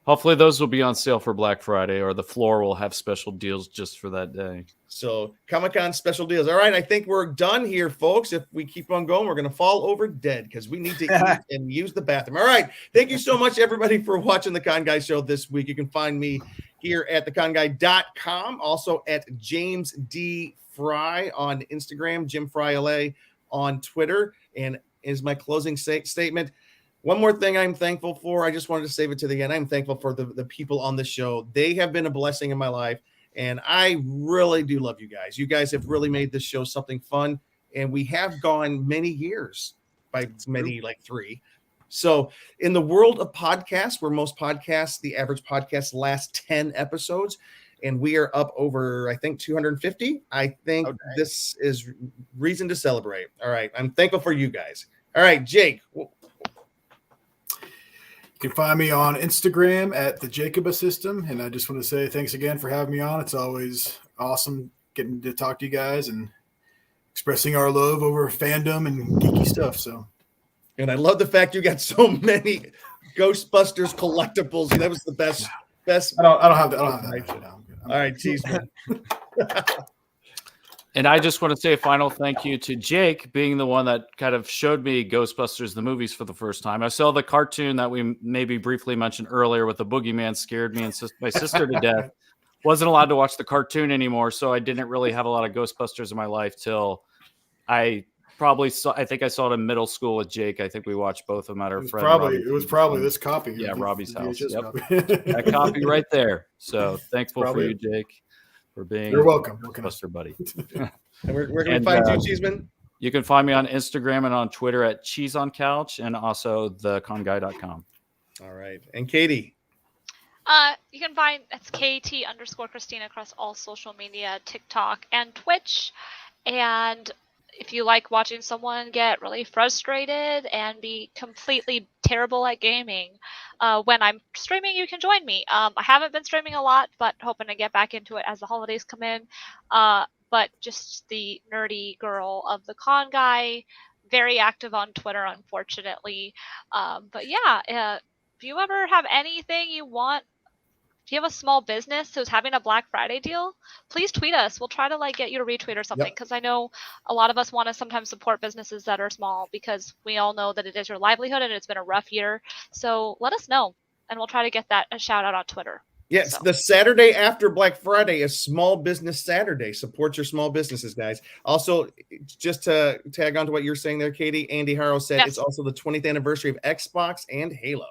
Hopefully those will be on sale for Black Friday, or the floor will have special deals just for that day. So Comic-Con special deals. All right, I think we're done here, folks. If we keep on going, we're going to fall over dead because we need to eat and use the bathroom. All right, thank you so much, everybody, for watching the Con Guy Show this week. You can find me here at theconguy.com, also at James D. Fry on Instagram, Jim Fry LA on Twitter. And is my closing statement. One more thing I'm thankful for. I just wanted to save it to the end. I'm thankful for the people on the show. They have been a blessing in my life, and I really do love you guys. You guys have really made this show something fun, and we have gone many years, by many, like 3. So in the world of podcasts, where most podcasts, the average podcast lasts 10 episodes, and we are up over, I think, 250. I think this is reason to celebrate. All right. I'm thankful for you guys. All right, Jake. You can find me on Instagram at the Jacoba System, and I just want to say thanks again for having me on. It's always awesome getting to talk to you guys and expressing our love over fandom and geeky stuff. So, and I love the fact you got so many Ghostbusters collectibles. That was the best. I don't have that. All right, Cheeseman. And I just want to say a final thank you to Jake, being the one that kind of showed me Ghostbusters, the movies, for the first time. I saw the cartoon that we maybe briefly mentioned earlier with the boogeyman, scared me and my sister to death. Wasn't allowed to watch the cartoon anymore, so I didn't really have a lot of Ghostbusters in my life till I think I saw it in middle school with Jake. I think we watched both of them at our friend. It was probably this copy. Yeah, Robbie's house. Yep. Copy. That copy right there. So thankful for you, Jake, for being You're welcome. Ghostbuster buddy. And where can we find you, Cheeseman? You can find me on Instagram and on Twitter at Cheese on Couch, and also theconguy.com. All right. And Katie? You can find that's KT_Christina across all social media, TikTok and Twitch. And if you like watching someone get really frustrated and be completely terrible at gaming, when I'm streaming, you can join me. I haven't been streaming a lot, but hoping to get back into it as the holidays come in. But just the nerdy girl of the Con Guy, very active on Twitter, unfortunately. But yeah, if you ever have anything you want, if you have a small business who's having a Black Friday deal, please tweet us. We'll try to get you to retweet or something, because I know a lot of us want to sometimes support businesses that are small, because we all know that it is your livelihood and it's been a rough year. So let us know, and we'll try to get that a shout out on Twitter. Yes, the Saturday after Black Friday is Small Business Saturday. Support your small businesses, guys. Also, just to tag on to what you're saying there, Katie, Andy Harrow said it's also the 20th anniversary of Xbox and Halo.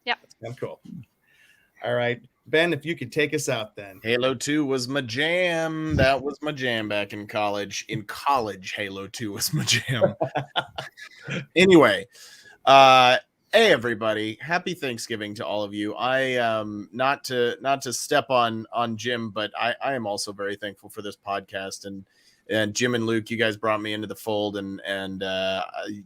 Yeah. That's cool. All right. Ben, if you could take us out then. Halo 2 was my jam. That was my jam back in college. In college, Halo 2 was my jam. Anyway, hey everybody, happy Thanksgiving to all of you. I not to step on Jim, but I am also very thankful for this podcast, and Jim and Luke, you guys brought me into the fold, and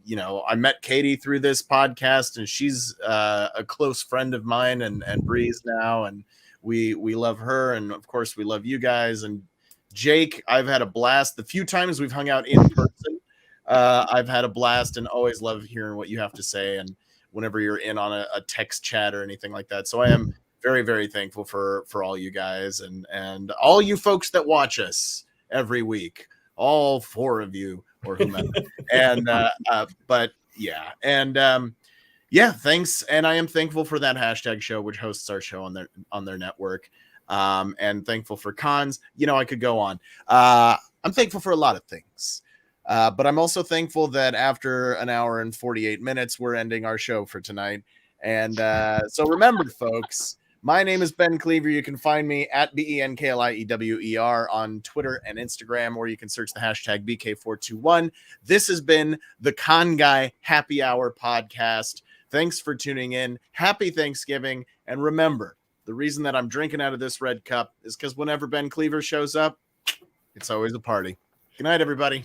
you know, I met Katie through this podcast, and she's a close friend of mine, and Breeze now, and we love her, and of course we love you guys. And Jake, I've had a blast. The few times we've hung out in person, I've had a blast, and always love hearing what you have to say, and whenever you're in on a text chat or anything like that. So I am very, very thankful for all you guys, and all you folks that watch us every week, all 4 of you or whomever. And but yeah, and yeah, thanks. And I am thankful for that hashtag show, which hosts our show on their network. And thankful for cons. You know, I could go on. I'm thankful for a lot of things. But I'm also thankful that after an hour and 48 minutes, we're ending our show for tonight. And so remember, folks, my name is Ben Cleaver. You can find me at BENKLIEWER on Twitter and Instagram, or you can search the hashtag BK421. This has been the Con Guy Happy Hour podcast. Thanks for tuning in. Happy Thanksgiving. And remember, the reason that I'm drinking out of this red cup is because whenever Ben Cleaver shows up, it's always a party. Good night, everybody.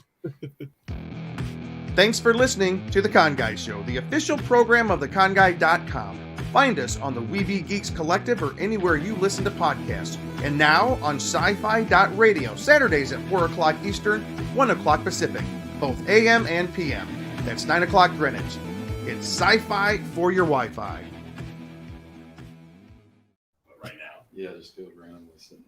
Thanks for listening to The Con Guy Show, the official program of theconguy.com. Find us on the Weeby Geeks Collective or anywhere you listen to podcasts. And now on sci-fi.radio, Saturdays at 4 o'clock Eastern, 1 o'clock Pacific, both AM and PM. That's 9 o'clock Greenwich. It's sci-fi for your Wi-Fi. Yeah, just do it randomly.